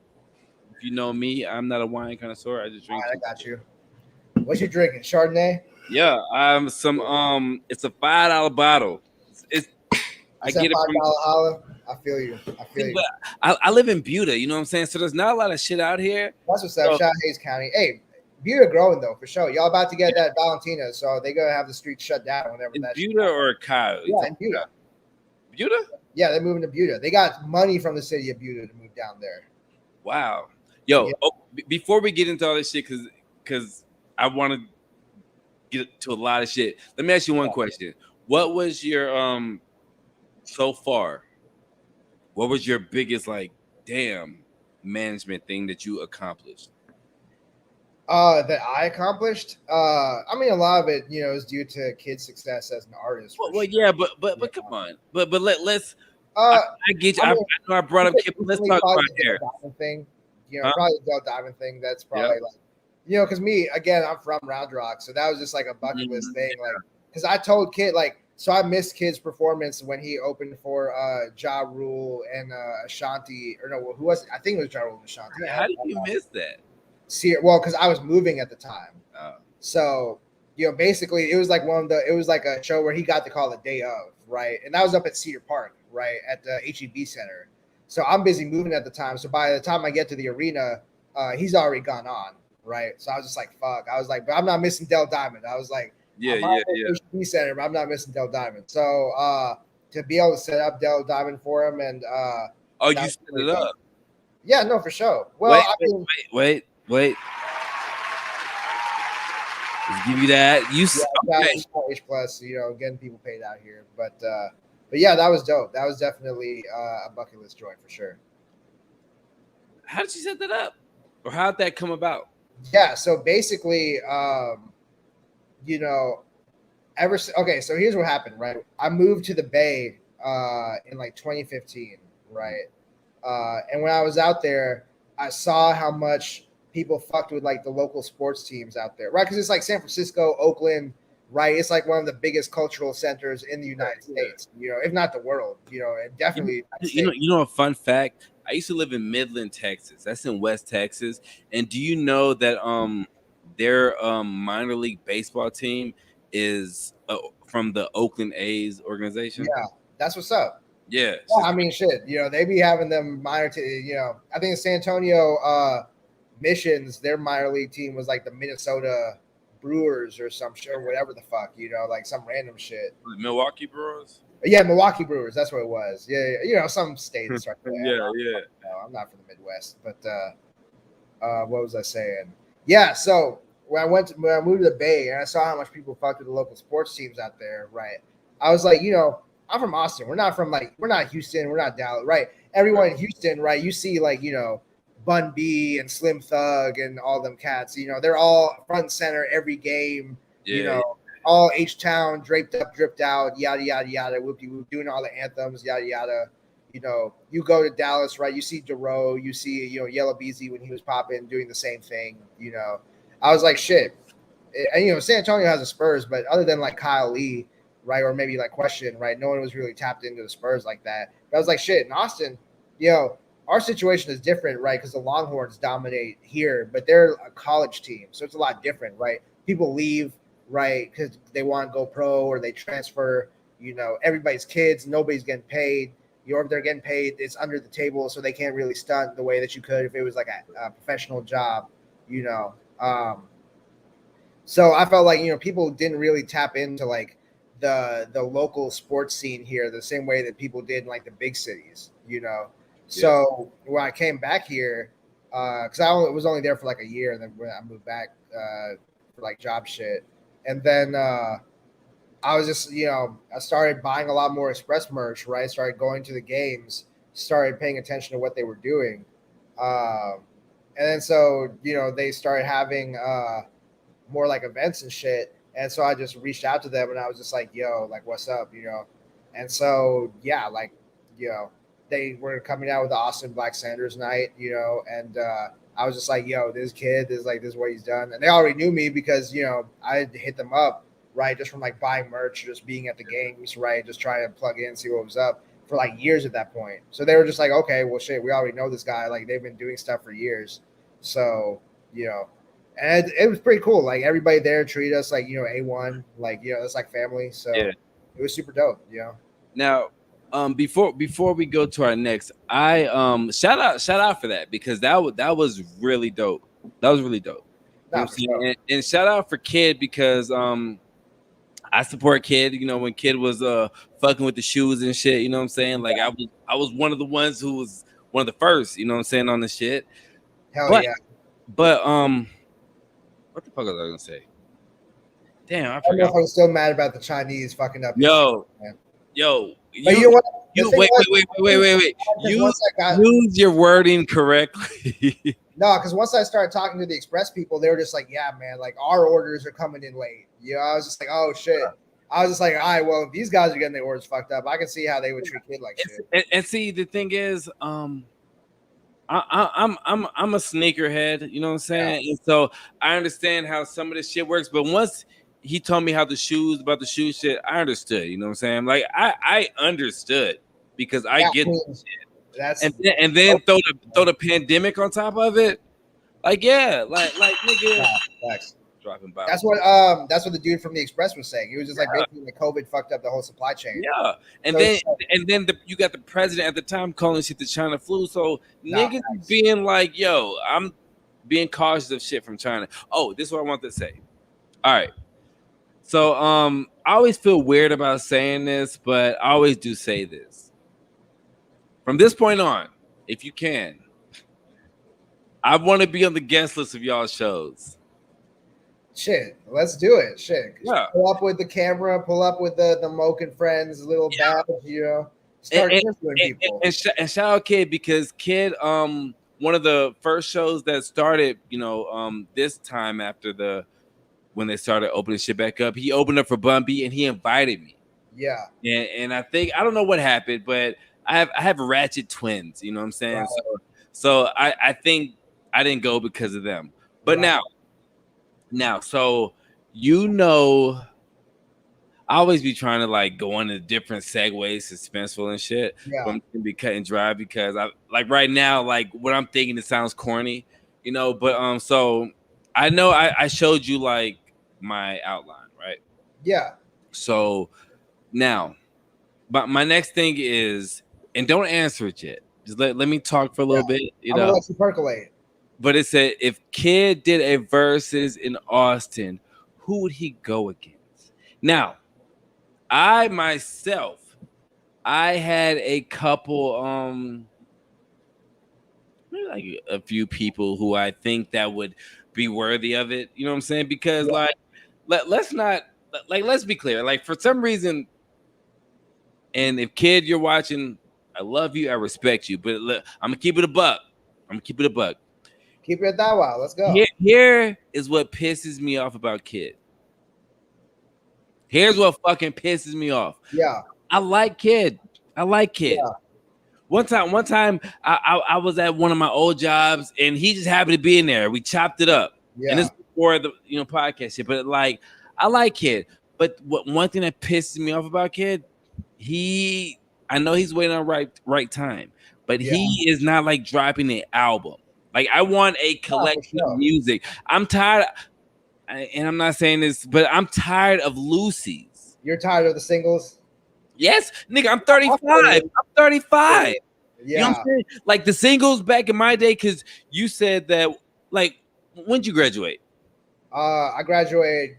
If you know me, I'm not a wine connoisseur. I just drink. Right, I got you. What you drinking? Chardonnay? Yeah, I'm some. It's a $5 bottle. I get it from $5 I feel you. But I live in Buda, you know what I'm saying? So there's not a lot of shit out here. That's what's up. Shout out Hayes County. Hey, Buda growing though, for sure. Y'all about to get that Valentina, so they're gonna have the streets shut down whenever in that. Buda or Kyle? Yeah, in Buda. Buda? Yeah, they're moving to Buda. They got money from the city of Buda to move down there. Wow. Yo, before we get into all this shit, because I want to get to a lot of shit. Let me ask you one question. What was your so far? What was your biggest, like, damn, management thing that you accomplished? That I accomplished. I mean, a lot of it, is due to kid's success as an artist. Well, yeah, but come on, but let's. I get you. I know I brought up Kid. Let's talk about the Diamond thing. Huh? Probably the Del Diamond thing. That's probably because me again, I'm from Round Rock, so that was just like a bucket list thing. Like, because I told Kid so I missed Kid's performance when he opened for Ja Rule and Ashanti, or no, who was it? I think it was Ja Rule and Ashanti. How did you miss that? Well, because I was moving at the time. So, basically it was like it was like a show where he got to call the day of, right? And that was up at Cedar Park, right? At the HEB Center. So I'm busy moving at the time. So by the time I get to the arena, he's already gone on, right? So I was just like, fuck. I was like, but I'm not missing Del Diamond. I was like, HEB Center, but I'm not missing Del Diamond. So to be able to set up Del Diamond for him and you set it up. Yeah, no, for sure. Well, wait. Let's give you that. H plus, getting people paid out here, but yeah, that was dope. That was definitely a bucket list joint for sure. How did you set that up, or how did that come about? Yeah, so basically, so here's what happened, right? I moved to the Bay in like 2015, right? And when I was out there, I saw how much people fucked with like the local sports teams out there, right? Because it's like San Francisco, Oakland, right? It's like one of the biggest cultural centers in the United States, if not the world, and definitely. A fun fact. I used to live in Midland, Texas. That's in West Texas. And do you know that their minor league baseball team is from the Oakland A's organization? Yeah, that's what's up. Yeah. I mean, shit. They be having them minor. I think San Antonio Missions, their minor league team was like the Minnesota Brewers or some shit, or whatever the fuck. Like some random shit. Milwaukee Brewers. Yeah, Milwaukee Brewers. That's what it was. Yeah. Some states. Right there. Yeah. I'm not from the Midwest, but what was I saying? Yeah. So when I moved to the Bay and I saw how much people fucked with the local sports teams out there, right? I was like, I'm from Austin. We're not Houston. We're not Dallas, right? Everyone in Houston, right? You see, like, Bun B and Slim Thug and all them cats. They're all front and center every game. Yeah. All H-Town, draped up, dripped out, yada, yada, yada, whoop-de-whoop, doing all the anthems, yada, yada. You go to Dallas, right? You see Dero, you see, Yellow Beezy when he was popping, doing the same thing, I was like, shit. And, San Antonio has the Spurs, but other than, like, Kyle Lee, right, or maybe, like, Question, right, no one was really tapped into the Spurs like that. But I was like, shit, in Austin, our situation is different, right, because the Longhorns dominate here, but they're a college team, so it's a lot different, right? People leave, right, because they want to go pro or they transfer. Everybody's kids, nobody's getting paid. If they're getting paid, it's under the table, so they can't really stunt the way that you could if it was like a professional job. So I felt like people didn't really tap into like the local sports scene here the same way that people did in like the big cities. So when I came back here, because I was only there for like a year, and then when I moved back for like job shit. And then I was just, I started buying a lot more Express merch, right? Started going to the games, started paying attention to what they were doing. And then so, they started having more like events and shit. And so I just reached out to them and I was just like, yo, like, what's up, And so, yeah, like, they were coming out with the Austin Black Sanders night, and I was just like, yo, this kid is like, this is what he's done. And they already knew me because, I had hit them up, right, just from like buying merch, just being at the games, right, just trying to plug in, see what was up for like years at that point. So they were just like, okay, well, shit, we already know this guy. Like, they've been doing stuff for years. So, and it was pretty cool. Like, everybody there treated us like, A1, like, it's like family. So it was super dope, Now, before we go to our next, I shout out for that, because that was really dope. That was really dope. And shout out for Kid, because I support Kid. When Kid was fucking with the shoes and shit, you know what I'm saying? Like, I was one of the ones who was one of the first, you know what I'm saying, on the shit. Hell yeah. But what the fuck was I gonna say? Damn, I forgot. I don't know if I'm still mad about the Chinese fucking up. Yo, Yo, you wait. Use your wording correctly. No, because once I started talking to the express people, they were just like, "Yeah, man, like our orders are coming in late." I was just like, "Oh shit." I was just like, "All right, well, if these guys are getting their orders fucked up, I can see how they would treat kid like shit." And see, the thing is, I'm a sneakerhead, you know what I'm saying? Yeah. And so I understand how some of this shit works, but once he told me how about the shoe shit, I understood, you know what I'm saying? Like I understood because I get shit. And then throw the pandemic on top of it. Like nigga, dropping by. That's what the dude from the Express was saying. He was just like basically the COVID fucked up the whole supply chain. Yeah, and then you got the president at the time calling shit the China flu. So niggas being like, yo, I'm being cautious of shit from China. Oh, this is what I want to say. All right. So I always feel weird about saying this, but I always do say this. From this point on, if you can, I want to be on the guest list of y'all shows. Shit, let's do it. Shit, pull up with the camera, pull up with the Moke and Friends little badge, start interviewing people. And shout out Kid, because Kid, one of the first shows that started, this time after when they started opening shit back up, he opened up for Bumby and he invited me. Yeah, and I think I don't know what happened, but I have ratchet twins, you know what I'm saying? Right. So I think I didn't go because of them. But now, so I always be trying to like go into different segues, suspenseful and shit. Yeah. But I'm gonna be cut and dry because I like right now, like what I'm thinking, it sounds corny, But so I know I showed you like my outline, right? Yeah. So now, but my next thing is, and don't answer it yet. Just let me talk for a little bit. I'm gonna let you percolate. But it said if Kid did a versus in Austin, who would he go against? Now, I myself, I had a couple, like a few people who I think that would be worthy of it. You know what I'm saying? Because like, let's be clear. Like for some reason, and if Kid you're watching, I love you, I respect you, but I'm gonna keep it a buck. Keep it at that while. Let's go. Here is what pisses me off about Kid. Here's what fucking pisses me off. Yeah. I like Kid. Yeah. One time I was at one of my old jobs and he just happened to be in there. We chopped it up. Yeah. And this is before the podcast shit. But like I like Kid. But one thing that pisses me off about Kid, I know he's waiting on right time, but he is not like dropping an album. Like I want a collection of music. I'm tired, and I'm not saying this, but I'm tired of Lucy's. You're tired of the singles? Yes, nigga. I'm 35. I'm 35. Yeah. You know what I'm saying? Like the singles back in my day, because you said that. Like, when'd you graduate? I graduated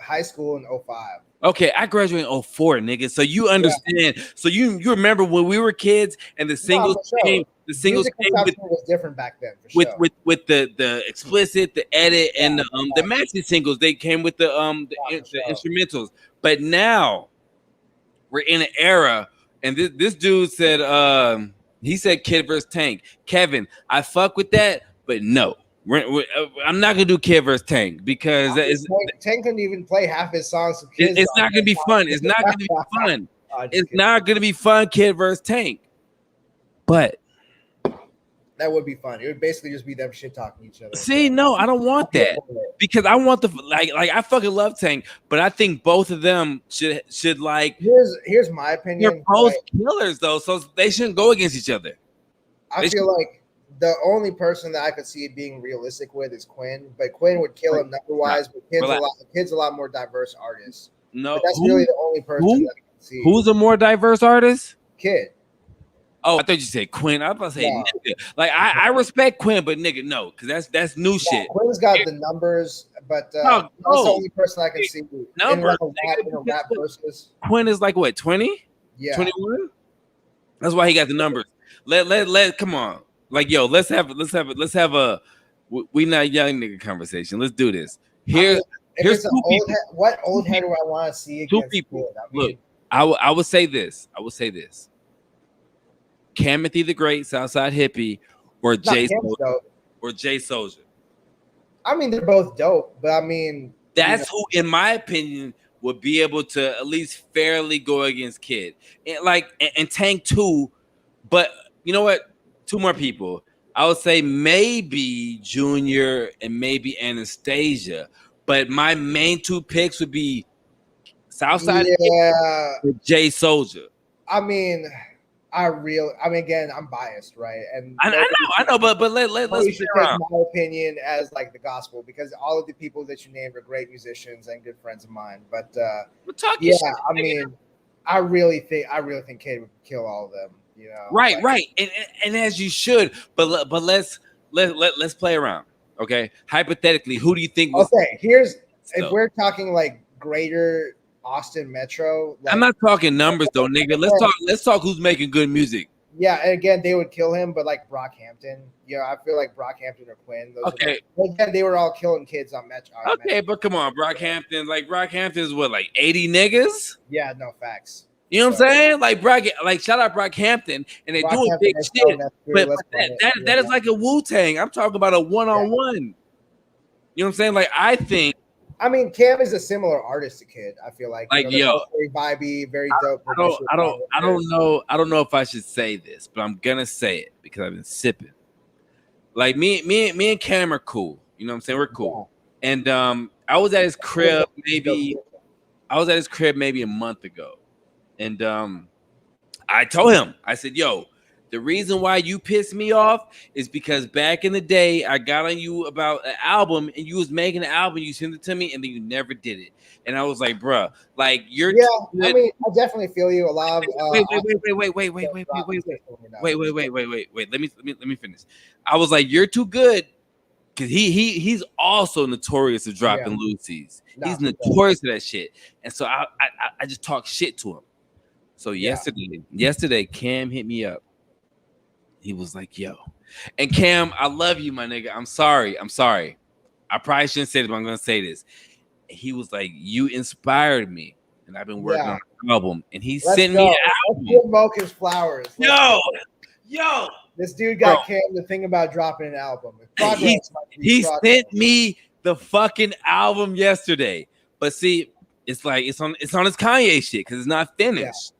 high school in 05. Okay, I graduated in 04, nigga. So you understand. Yeah. So you remember when we were kids and the singles came. The singles came was different back then. For sure. With the explicit, the edit, and the maxi singles. They came with the instrumentals. But now we're in an era, and this dude said he said Kid versus Tank. Kevin, I fuck with that, but no. I'm not gonna do Kid versus Tank because Tank couldn't even play half his songs. It's not gonna be fun. It's not gonna be fun. It's not gonna be fun. Kid versus Tank, but that would be fun. It would basically just be them shit talking each other. See, no, I don't want that because I want like I fucking love Tank, but I think both of them should like. Here's my opinion. They're both killers though, so they shouldn't go against each other. I feel like the only person that I could see it being realistic with is Quinn, but Quinn would kill him number-wise. But Kid's a lot more diverse artist. No, but that's really the only person that I can see. Who's a more diverse artist? Kid. Oh, I thought you said Quinn. I was about to say nigga. Like I respect Quinn, but nigga, no, because that's new shit. Quinn's got the numbers, but that's the only person I can see in a rap versus. Quinn is like what, 20? Yeah, 21. That's why he got the numbers. Let come on. Like, yo, let's have a we not young nigga conversation. Let's do this. Here's what old head do I want to see? Two people. Look, I would say this. Kamothy the Great, Southside Hippie, or Jay Soldier. I mean, they're both dope, but I mean, that's who, in my opinion, would be able to at least fairly go against Kid. And Tank too, but you know what? Two more people. I would say maybe Junior and maybe Anastasia, but my main two picks would be Southside and Jay Soldier. I mean, again, I'm biased, right? And I know, but let's take my opinion as like the gospel, because all of the people that you named are great musicians and good friends of mine. But shit, I mean, I really think Kid would kill all of them. You know, right, and as you should. But let's play around, okay? Hypothetically, who do you think was if we're talking like greater Austin Metro, I'm not talking numbers though, nigga. Let's talk who's making good music. Yeah, and again, they would kill him, but like Brockhampton, I feel like Brockhampton or Quinn. Again, they were all killing kids on Metro. But come on, Brockhampton's what, like 80 niggas? Yeah, no facts. You know what I'm saying? Like shout out Brockhampton, and they doing big shit. But that is like a Wu-Tang. I'm talking about a one-on-one. You know what I'm saying? Like I mean, Cam is a similar artist to Kid. I feel like very vibey, very dope. I don't know if I should say this, but I'm gonna say it because I've been sipping. Like me and Cam are cool. You know what I'm saying? We're cool. Yeah. And I was at his crib maybe a month ago, and I told him, I said, "Yo, the reason why you pissed me off is because back in the day, I got on you about an album, and you was making an album, you sent it to me, and then you never did it." And I was like, "Bruh, like you're." Yeah, I mean, I definitely feel you. A lot of wait. Let me finish. I was like, "You're too good," because he's also notorious of dropping Lucy's. He's notorious for that shit, and so I just talk shit to him. So yesterday, Cam hit me up. He was like, "Yo," and Cam, I love you, my nigga. I'm sorry. I probably shouldn't say this, but I'm gonna say this. He was like, "You inspired me, and I've been working on an album." And he sent me an album. Let's give Moke his flowers. Yo, this dude got Cam to think about dropping an album. He sent me the fucking album yesterday, but see, it's like it's on his Kanye shit because it's not finished.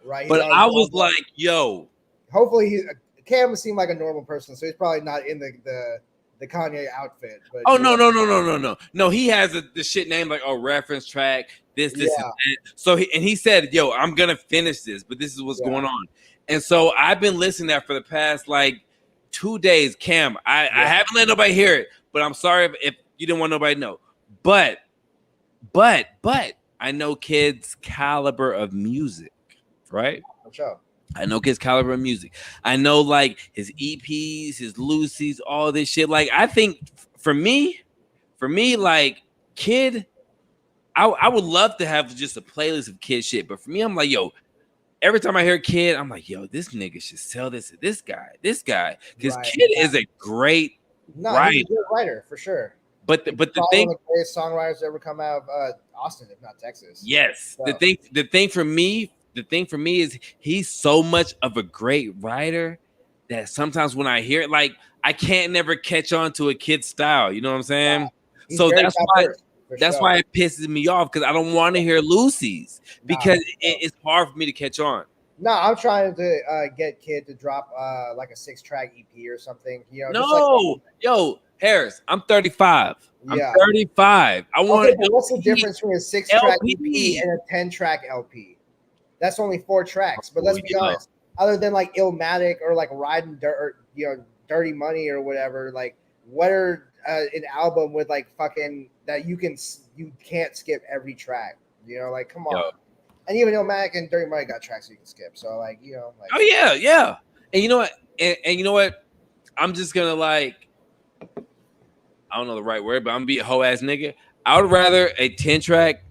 Yeah. Right. But I was like, "Yo." Hopefully Cam seemed like a normal person, so he's probably not in the Kanye outfit. But no. He has the shit name like reference track, this and that. So he said, "Yo, I'm gonna finish this, but this is what's going on." And so I've been listening to that for the past like 2 days. Cam, I haven't let nobody hear it, but I'm sorry if you didn't want nobody to know. But I know Kid's caliber of music, right? For sure. I know Kid's caliber of music. I know like his EPs, his Lucy's, all this shit. Like I think for me, like Kid, I would love to have just a playlist of Kid shit. But for me, I'm like, yo, every time I hear Kid, I'm like, yo, this nigga should sell this to this guy. Because Kid is a great writer. He's a good writer for sure. But the thing, one of the greatest songwriters to ever come out of Austin, if not Texas. Yes. So. The thing for me is he's so much of a great writer that sometimes when I hear it, like I can't never catch on to a Kid's style. You know what I'm saying? So that's why it pisses me off, because I don't want to hear Lucy's because it's hard for me to catch on. No, I'm trying to get Kid to drop like a 6-track EP or something. Yo, Harris, I'm 35. I'm 35. I want. But what's the difference between a 6-track EP and a 10-track LP? That's only 4 tracks. But let's be honest. Other than like Illmatic or like Riding Dirt, or, Dirty Money or whatever, like what are an album with like fucking that you can't skip every track? Like come on. Yo. And even Illmatic and Dirty Money got tracks you can skip. So like like. Oh yeah. And you know what? And you know what? I'm just gonna like. I don't know the right word, but I'm gonna be a hoe ass nigga. I would rather a 10-track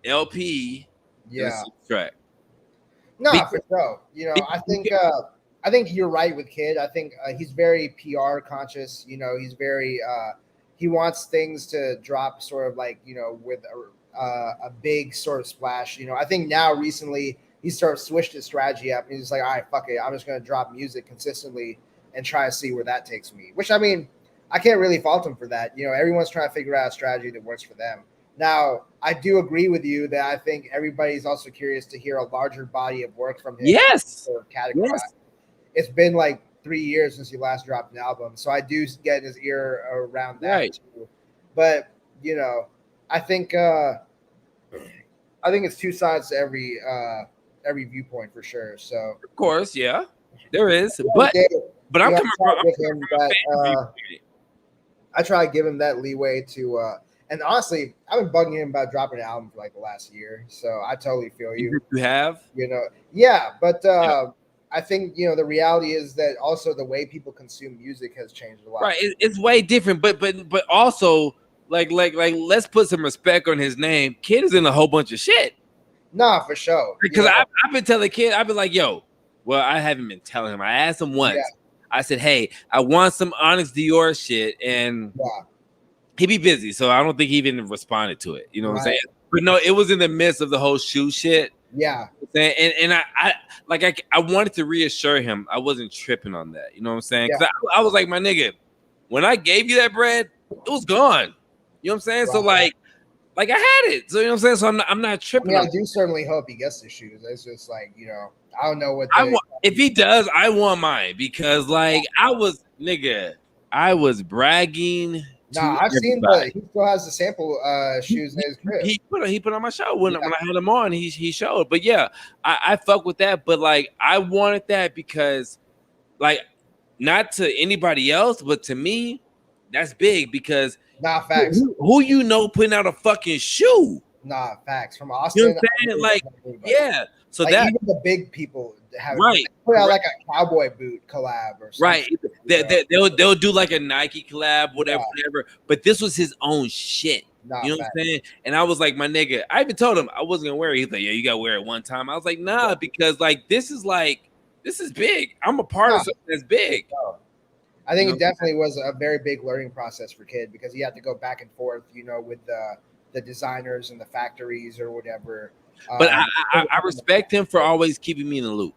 LP than a 6-track. No, for sure. I think you're right with Kid. I think he's very PR conscious. He's very he wants things to drop sort of like with a big sort of splash. I think now recently he sort of switched his strategy up, and he's like, all right, fuck it, I'm just gonna drop music consistently and try to see where that takes me. Which I mean, I can't really fault him for that. Everyone's trying to figure out a strategy that works for them. Now, I do agree with you that I think everybody's also curious to hear a larger body of work from him. Yes. Yes. It's been like 3 years since he last dropped an album, so I do get his ear around that too. But I think it's two sides to every viewpoint for sure. So of course, yeah, there is, but I'm coming from. I try to give him that leeway to. And honestly, I've been bugging him about dropping an album for like the last year, so I totally feel you. You have, yeah, but I think the reality is that also the way people consume music has changed a lot. Right, it's way different, but also like let's put some respect on his name. Kid is in a whole bunch of shit. Nah, for sure. Because I've been telling Kid, I've been like, yo, well, I haven't been telling him. I asked him once. Yeah. I said, hey, I want some Onyx Dior shit, and he be busy, so I don't think he even responded to it. You know what I'm saying? But no, it was in the midst of the whole shoe shit. Yeah. And I wanted to reassure him I wasn't tripping on that. You know what I'm saying? Because I was like, my nigga, when I gave you that bread, it was gone. You know what I'm saying? Right. So like I had it. So you know what I'm saying? So I'm not tripping. I do certainly hope he gets the shoes. It's just like, I don't know what if he does, I want mine because I was bragging. Nah, I've seen he still has the sample shoes in his crib. He put on my show when I had him on. He showed, but yeah, I fuck with that. But I wanted that because not to anybody else, but to me, that's big because facts. Who putting out a fucking shoe? Nah, facts from Austin. You know what I'm saying? So that even the big people have put out like a cowboy boot collab or something. Right. They'll do like a Nike collab, whatever. But this was his own shit. You know what I'm saying? And I was like, my nigga, I even told him I wasn't gonna wear it. He's like, yeah, you gotta wear it one time. I was like, nah, because this is big. I'm a part of something that's big. I think it definitely was a very big learning process for Kid because he had to go back and forth, with the designers and the factories or whatever. But I respect him for always keeping me in the loop.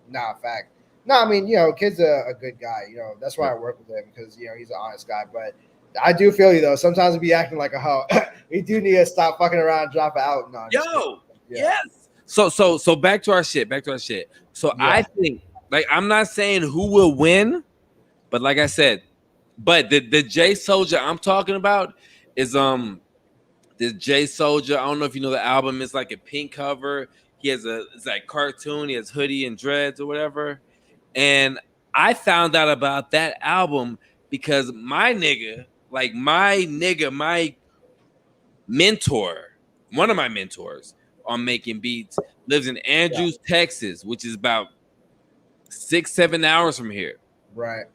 Nah, fact. No, I mean, Kid's a good guy. That's why I work with him because he's an honest guy. But I do feel you though. Sometimes we be acting like a hoe. We do need to stop fucking around and drop it out. No, yes. So back to our shit. So I think I'm not saying who will win, but like I said, but the J Soldier I'm talking about is this J Soldier. I don't know if you know the album. It's like a pink cover. He has it's like cartoon. He has hoodie and dreads or whatever. And I found out about that album because my mentor, one of my mentors on making beats, lives in Andrews, Texas, which is about 6-7 hours from here. Right.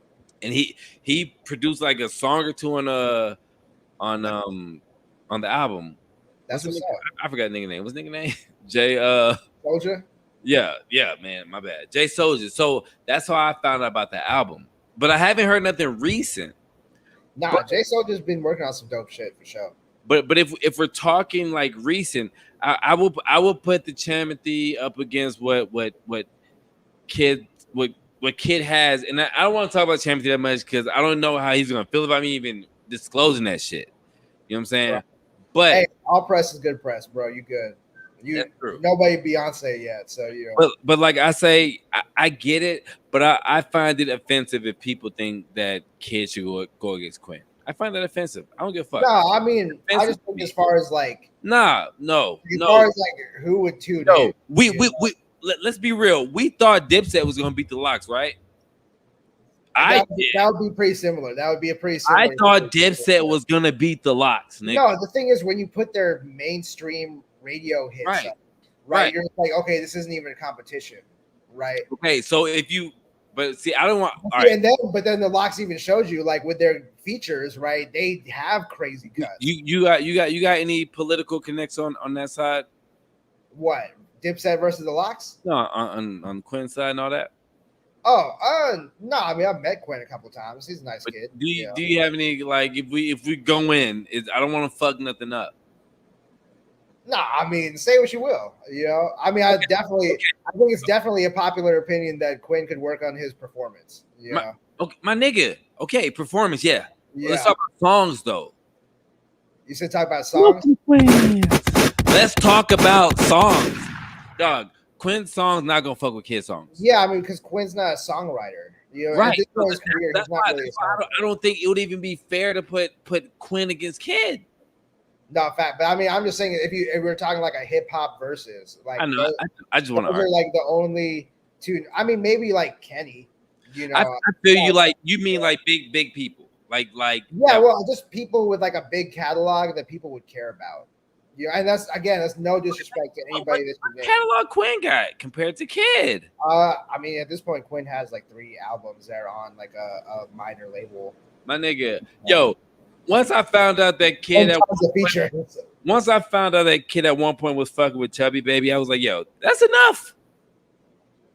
And he produced like a song or two on the album. That's what's up. I forgot the nigga name. What's the nigga name? Jay Soldier? Yeah, man, my bad. Jay Soldier. So that's how I found out about the album. But I haven't heard nothing recent. Nah, Jay Soulja's been working on some dope shit for sure. But if we're talking recent, I will put the Chamothy up against what Kid has, and I don't want to talk about Chamothy that much because I don't know how he's gonna feel about me even disclosing that shit. You know what I'm saying? Right. But hey, all press is good press, bro. You good. Nobody Beyonce yet, so But like I say, I get it, but I find it offensive if people think that Kid should go against Quinn. I find that offensive. I don't give a fuck. No, I mean, I just think as far as no. As far as who would tune in. Let's be real. We thought Dipset was gonna beat the Locks, right? That would be pretty similar. That would be a pretty similar. I thought Dipset was gonna beat the Locks. Nigga. No, the thing is when you put their mainstream radio hits up, right? You're like, okay, this isn't even a competition, right? Okay, so but see, I don't want. But then the Locks even showed you with their features, right? They have crazy cuts. You got any political connects on that side? What? Dipset versus the Locks? No, on Quinn's side and all that. Oh, no. I mean, I've met Quinn a couple times. He's a nice kid. Do you have any if we go in? I don't want to fuck nothing up. Nah, I mean, say what you will. You know, I mean, I think it's definitely a popular opinion that Quinn could work on his performance. Yeah, my nigga. Okay, performance. Yeah. yeah. Let's talk about songs, though. You said talk about songs. Let's talk about songs, dog. Quinn's songs not gonna fuck with kid songs. Yeah, I mean, because Quinn's not a songwriter. You know, Right. at this point in his career, he's not really a songwriter. I don't think it would even be fair to put Quinn against Kid. No, fact, but I mean, I'm just saying if we're talking like a hip hop versus, like, I know, I just want to argue. Like the only two. I mean, maybe like Kenny. You know, I feel you. Like you mean like big people, like yeah. Well, just people with like a big catalog that people would care about. Yeah, and that's no disrespect to anybody that's catalog Quinn got compared to Kid. I mean, at this point, Quinn has like 3 albums that are on like a minor label. My nigga, yo. Once I found out that Kid once I found out that Kid at one point was fucking with Chubby Baby, I was like, yo, that's enough.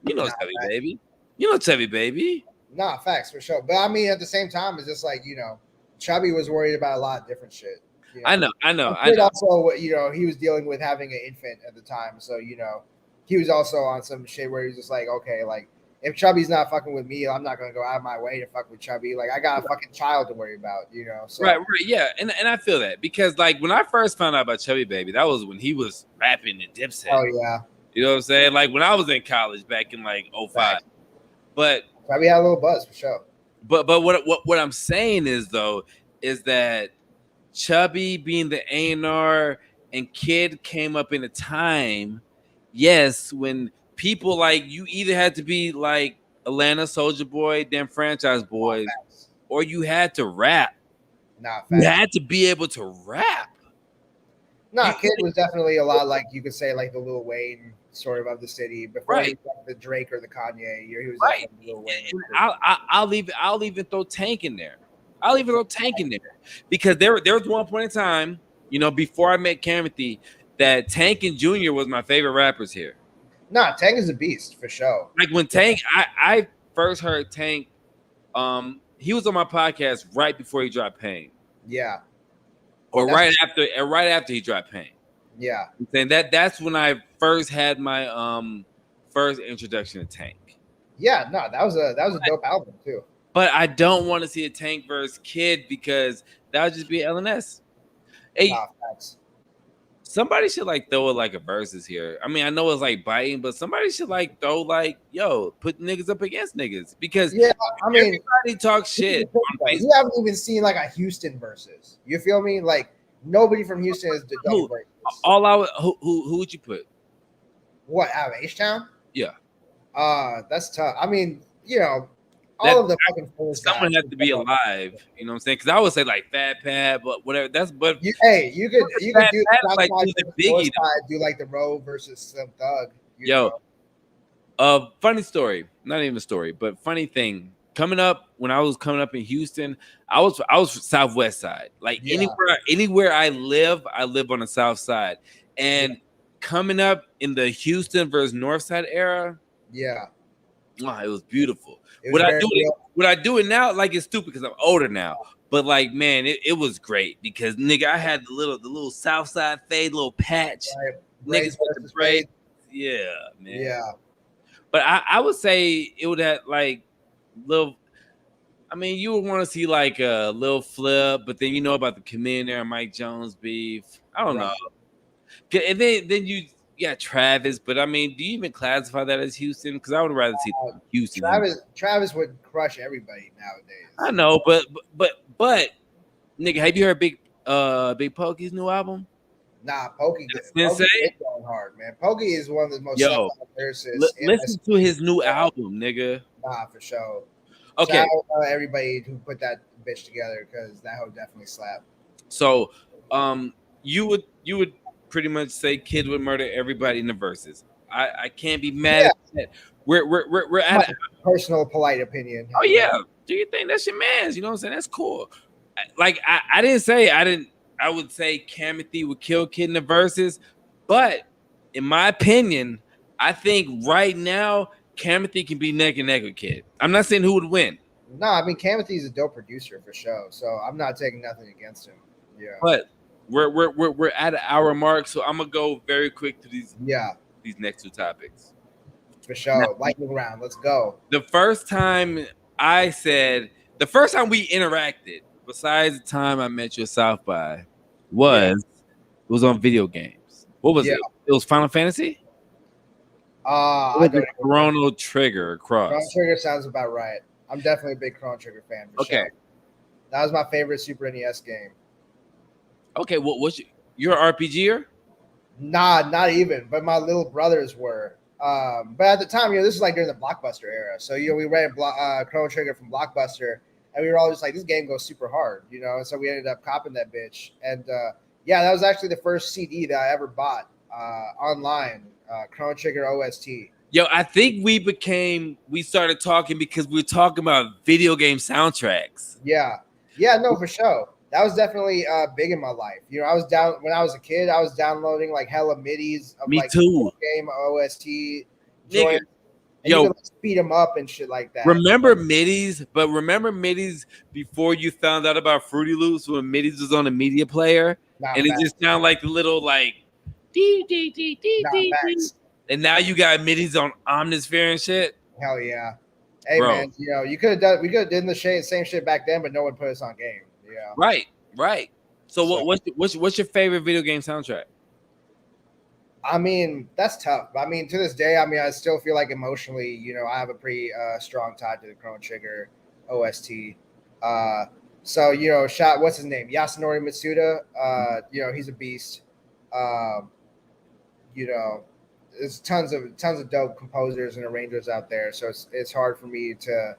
You know Chubby Baby. You know Chubby Baby. Nah, facts for sure. But I mean, at the same time, it's just like, you know, Chubby was worried about a lot of different shit. You know? I know. Also, you know, he was dealing with having an infant at the time. So, you know, he was also on some shit where he's just like, okay, like, if Chubby's not fucking with me, I'm not gonna go out of my way to fuck with Chubby. Like, I got a fucking child to worry about, you know. So. Right, yeah, and I feel that because like when I first found out about Chubby Baby, that was when he was rapping in Dipset. Oh yeah, you know what I'm saying? Like when I was in college back in like 05. Right. But Chubby had a little buzz for sure. But what I'm saying is though is that Chubby being the A&R and Kid came up in a time, yes, when people like you either had to be like Atlanta Soulja Boy, then Franchise Boys, or you had to rap. You had to be able to rap. Kid was definitely a lot like you could say like the Lil Wayne sort of the city before he was like the Drake or the Kanye. He was right. Like Lil Wayne. I'll even throw Tank in there. I'll even throw Tank in there because there was one point in time, you know, before I met Camothy, that Tank and Junior was my favorite rappers here. Nah, Tank is a beast for sure. Like when Tank, I first heard Tank, he was on my podcast right before he dropped Pain. Yeah. Or right after he dropped Pain. Yeah. And that's when I first had my first introduction to Tank. Yeah, no, that was a dope album too. But I don't want to see a Tank versus Kid because that would just be LNS. Hey, facts. Somebody should like throw it like a versus here. I mean, I know it's like biting, but somebody should like throw like, yo, put niggas up against niggas because I mean, everybody talks shit. You haven't even seen like a Houston versus. You feel me? Like nobody from Houston is the dope versus. Who would you put? What, out of H-Town? Yeah. That's tough. I mean, you know, all of the fucking someone has to be alive, you know what I'm saying? Because I would say like Fat Pat, but whatever. That's but you could do like Biggie, do like the Roe versus Slim Thug. Funny story, not even a story, but funny thing. Coming up when I was coming up in Houston, I was Southwest side. Like anywhere I live on the South side. And coming up in the Houston versus North Side era, it was beautiful. Would I do it now? Like it's stupid because I'm older now. But like, man, it was great because nigga, I had the little South Side fade, little patch. Right. Niggas with the braids. Yeah, man. Yeah. But I would say it would have like little. I mean, you would want to see like a Lil Flip, but then you know about the Chameleon and Mike Jones beef. I don't know. And then you got Travis, but I mean, do you even classify that as Houston? Because I would rather see Houston. Travis would crush everybody nowadays. I know, but nigga, have you heard Big Pokey's new album? Nah, Pokey is going hard, man. Pokey is one of the most lyricists. Listen to his new album, nigga. Nah, for sure. Okay, shout out to everybody who put that bitch together because that would definitely slap. So, you would pretty much say Kid would murder everybody in the verses. I can't be mad at that. We're at a personal polite opinion. Oh yeah, do you think that's your man's? You know what I'm saying? That's cool. Like I didn't say I would say Camothy would kill Kid in the verses, but in my opinion, I think right now Camothy can be neck and neck with Kid. I'm not saying who would win. No, I mean Camothy's a dope producer for sure, so I'm not taking nothing against him. Yeah, but we're at an hour mark, so I'm gonna go very quick to these next two topics. For sure. Lightning round. Let's go. The first time we interacted, besides the time I met you at South by, was on video games. What was it? It was Final Fantasy? I don't know. Chrono Trigger Cross. Chrono Trigger sounds about right. I'm definitely a big Chrono Trigger fan for sure. That was my favorite Super NES game. Okay, what's you're an RPGer? Nah, not even. But my little brothers were. But at the time, this is like during the Blockbuster era. So we read Chrono Trigger from Blockbuster, and we were all just like, this game goes super hard, And so we ended up copping that bitch. And that was actually the first CD that I ever bought online. Chrono Trigger Ost. Yo, I think we started talking because we were talking about video game soundtracks. Yeah, no, for sure. That was definitely big in my life. I was down when I was a kid. I was downloading like hella midis of Me too. Game Ost. Nigga, you could speed them up and shit like that. Remember midis before you found out about Fruity Loops when midis was on a media player, and it just sounded like the little like dee dee dee dee dee. And now you got midis on Omnisphere and shit. Hell yeah. Hey, bro. Man, we could have done the same shit back then, but no one put us on game. Yeah. Right. So what's your favorite video game soundtrack? I mean, that's tough. I mean, to this day, I still feel like emotionally, I have a pretty strong tie to the Chrono Trigger Ost. So what's his name? Yasunori Mitsuda. He's a beast. There's tons of dope composers and arrangers out there. So it's hard for me to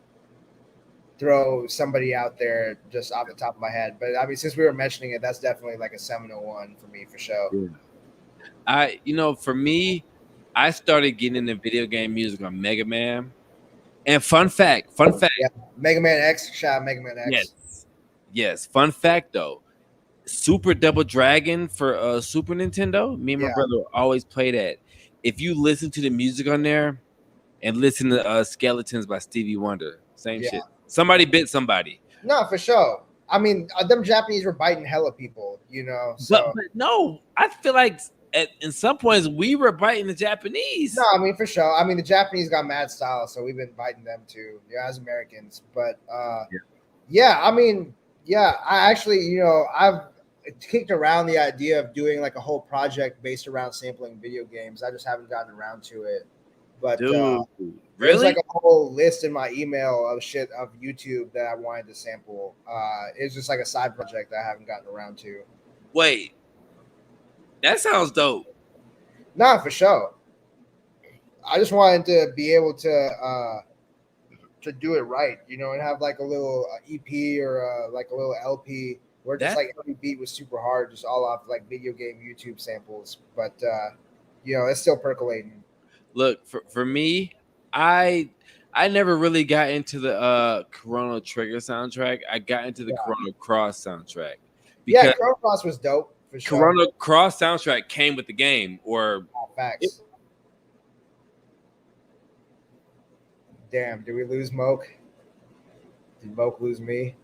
throw somebody out there just off the top of my head. But since we were mentioning it, that's definitely like a seminal one for me for sure. Yeah. For me, I started getting into video game music on Mega Man. And fun fact. Yeah. Mega Man X, shout out Mega Man X. Yes. Fun fact though. Super Double Dragon for Super Nintendo. Me and my brother always play that. If you listen to the music on there and listen to Skeletons by Stevie Wonder, same shit. Somebody bit somebody. No, for sure. Them Japanese were biting hella people, So. But no, I feel like in some points we were biting the Japanese. No, for sure. The Japanese got mad style, so we've been biting them too, as Americans. But I actually, I've kicked around the idea of doing like a whole project based around sampling video games. I just haven't gotten around to it. But really, there's like a whole list in my email of shit of YouTube that I wanted to sample. It's just like a side project that I haven't gotten around to. Wait, that sounds dope. Nah, for sure. I just wanted to be able to do it right, and have like a little EP or like a little LP where just like every beat was super hard, just all off like video game YouTube samples. But it's still percolating. Look, for me, I never really got into the Chrono Trigger soundtrack. I got into the Chrono Cross soundtrack. Yeah, Chrono Cross was dope for sure. Chrono Cross soundtrack came with the game, or facts. Damn, did we lose Moke? Did Moke lose me?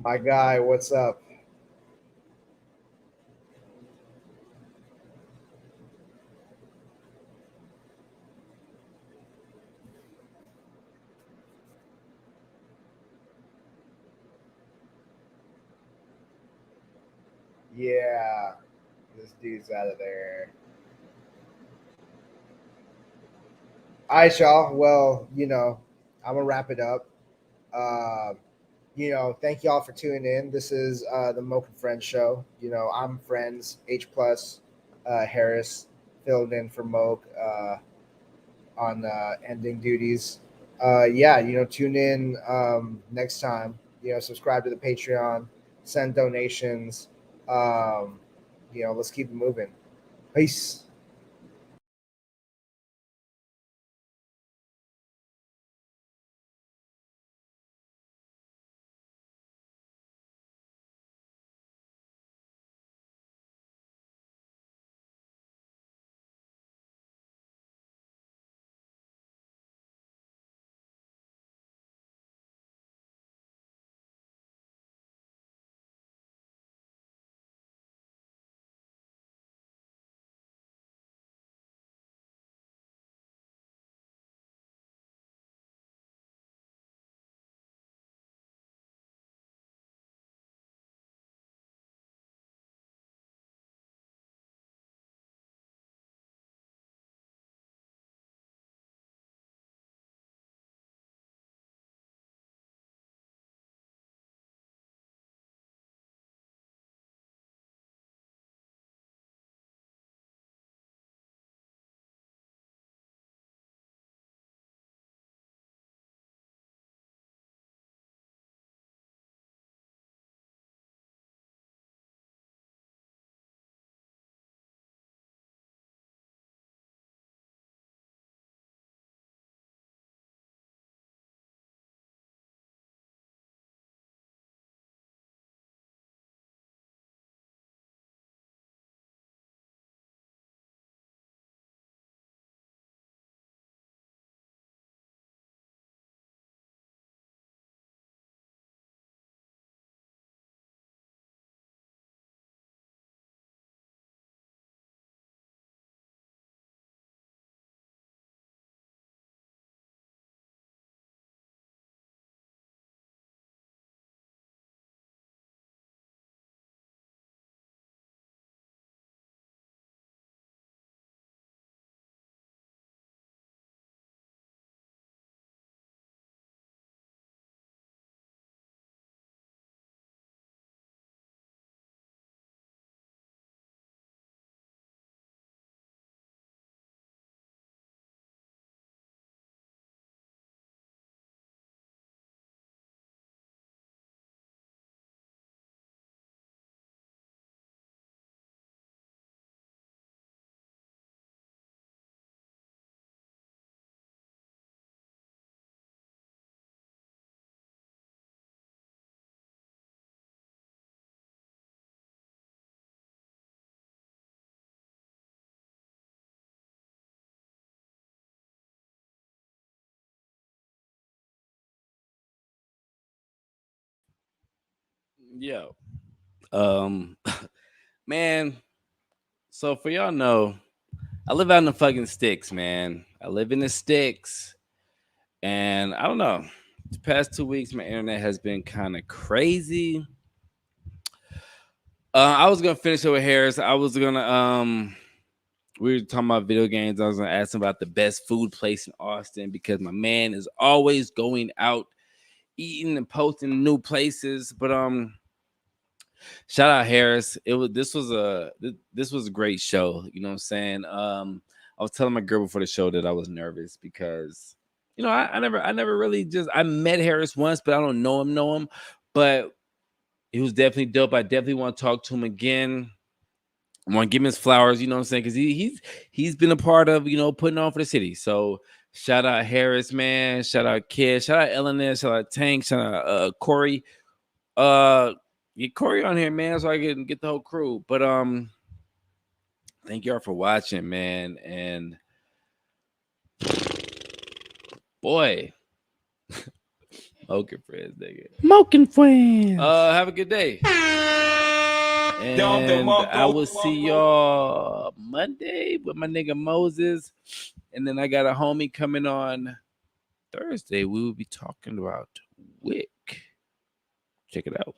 My guy, what's up? Yeah, this dude's out of there. All right, y'all. Well, I'm gonna wrap it up. Thank y'all for tuning in. This is the Moke and Friends show. I'm Friends H plus Harris filled in for Moke on ending duties. Tune in next time. Subscribe to the Patreon, send donations. Let's keep it moving. Peace. Yo. Man. So for y'all know, I live out in the fucking sticks, man. I live in the sticks. And I don't know. The past 2 weeks, my internet has been kind of crazy. I was gonna finish it with Harris. I was gonna we were talking about video games. I was gonna ask him about the best food place in Austin because my man is always going out eating and posting new places. But shout out Harris. This was a great show. You know what I'm saying? I was telling my girl before the show that I was nervous because I never really I met Harris once, but I don't know him. But he was definitely dope. I definitely want to talk to him again. I want to give him his flowers, you know what I'm saying? Because he's been a part of, putting on for the city. So shout out Harris, man. Shout out Kid. Shout out LNS. Shout out Tank. Shout out Corey. Get Corey on here, man, so I can get the whole crew. But thank y'all for watching, man. And boy, Moke and friends, nigga. Moke and friends. Have a good day. And I will see y'all Monday with my nigga Moses. And then I got a homie coming on Thursday. We will be talking about Wick. Check it out.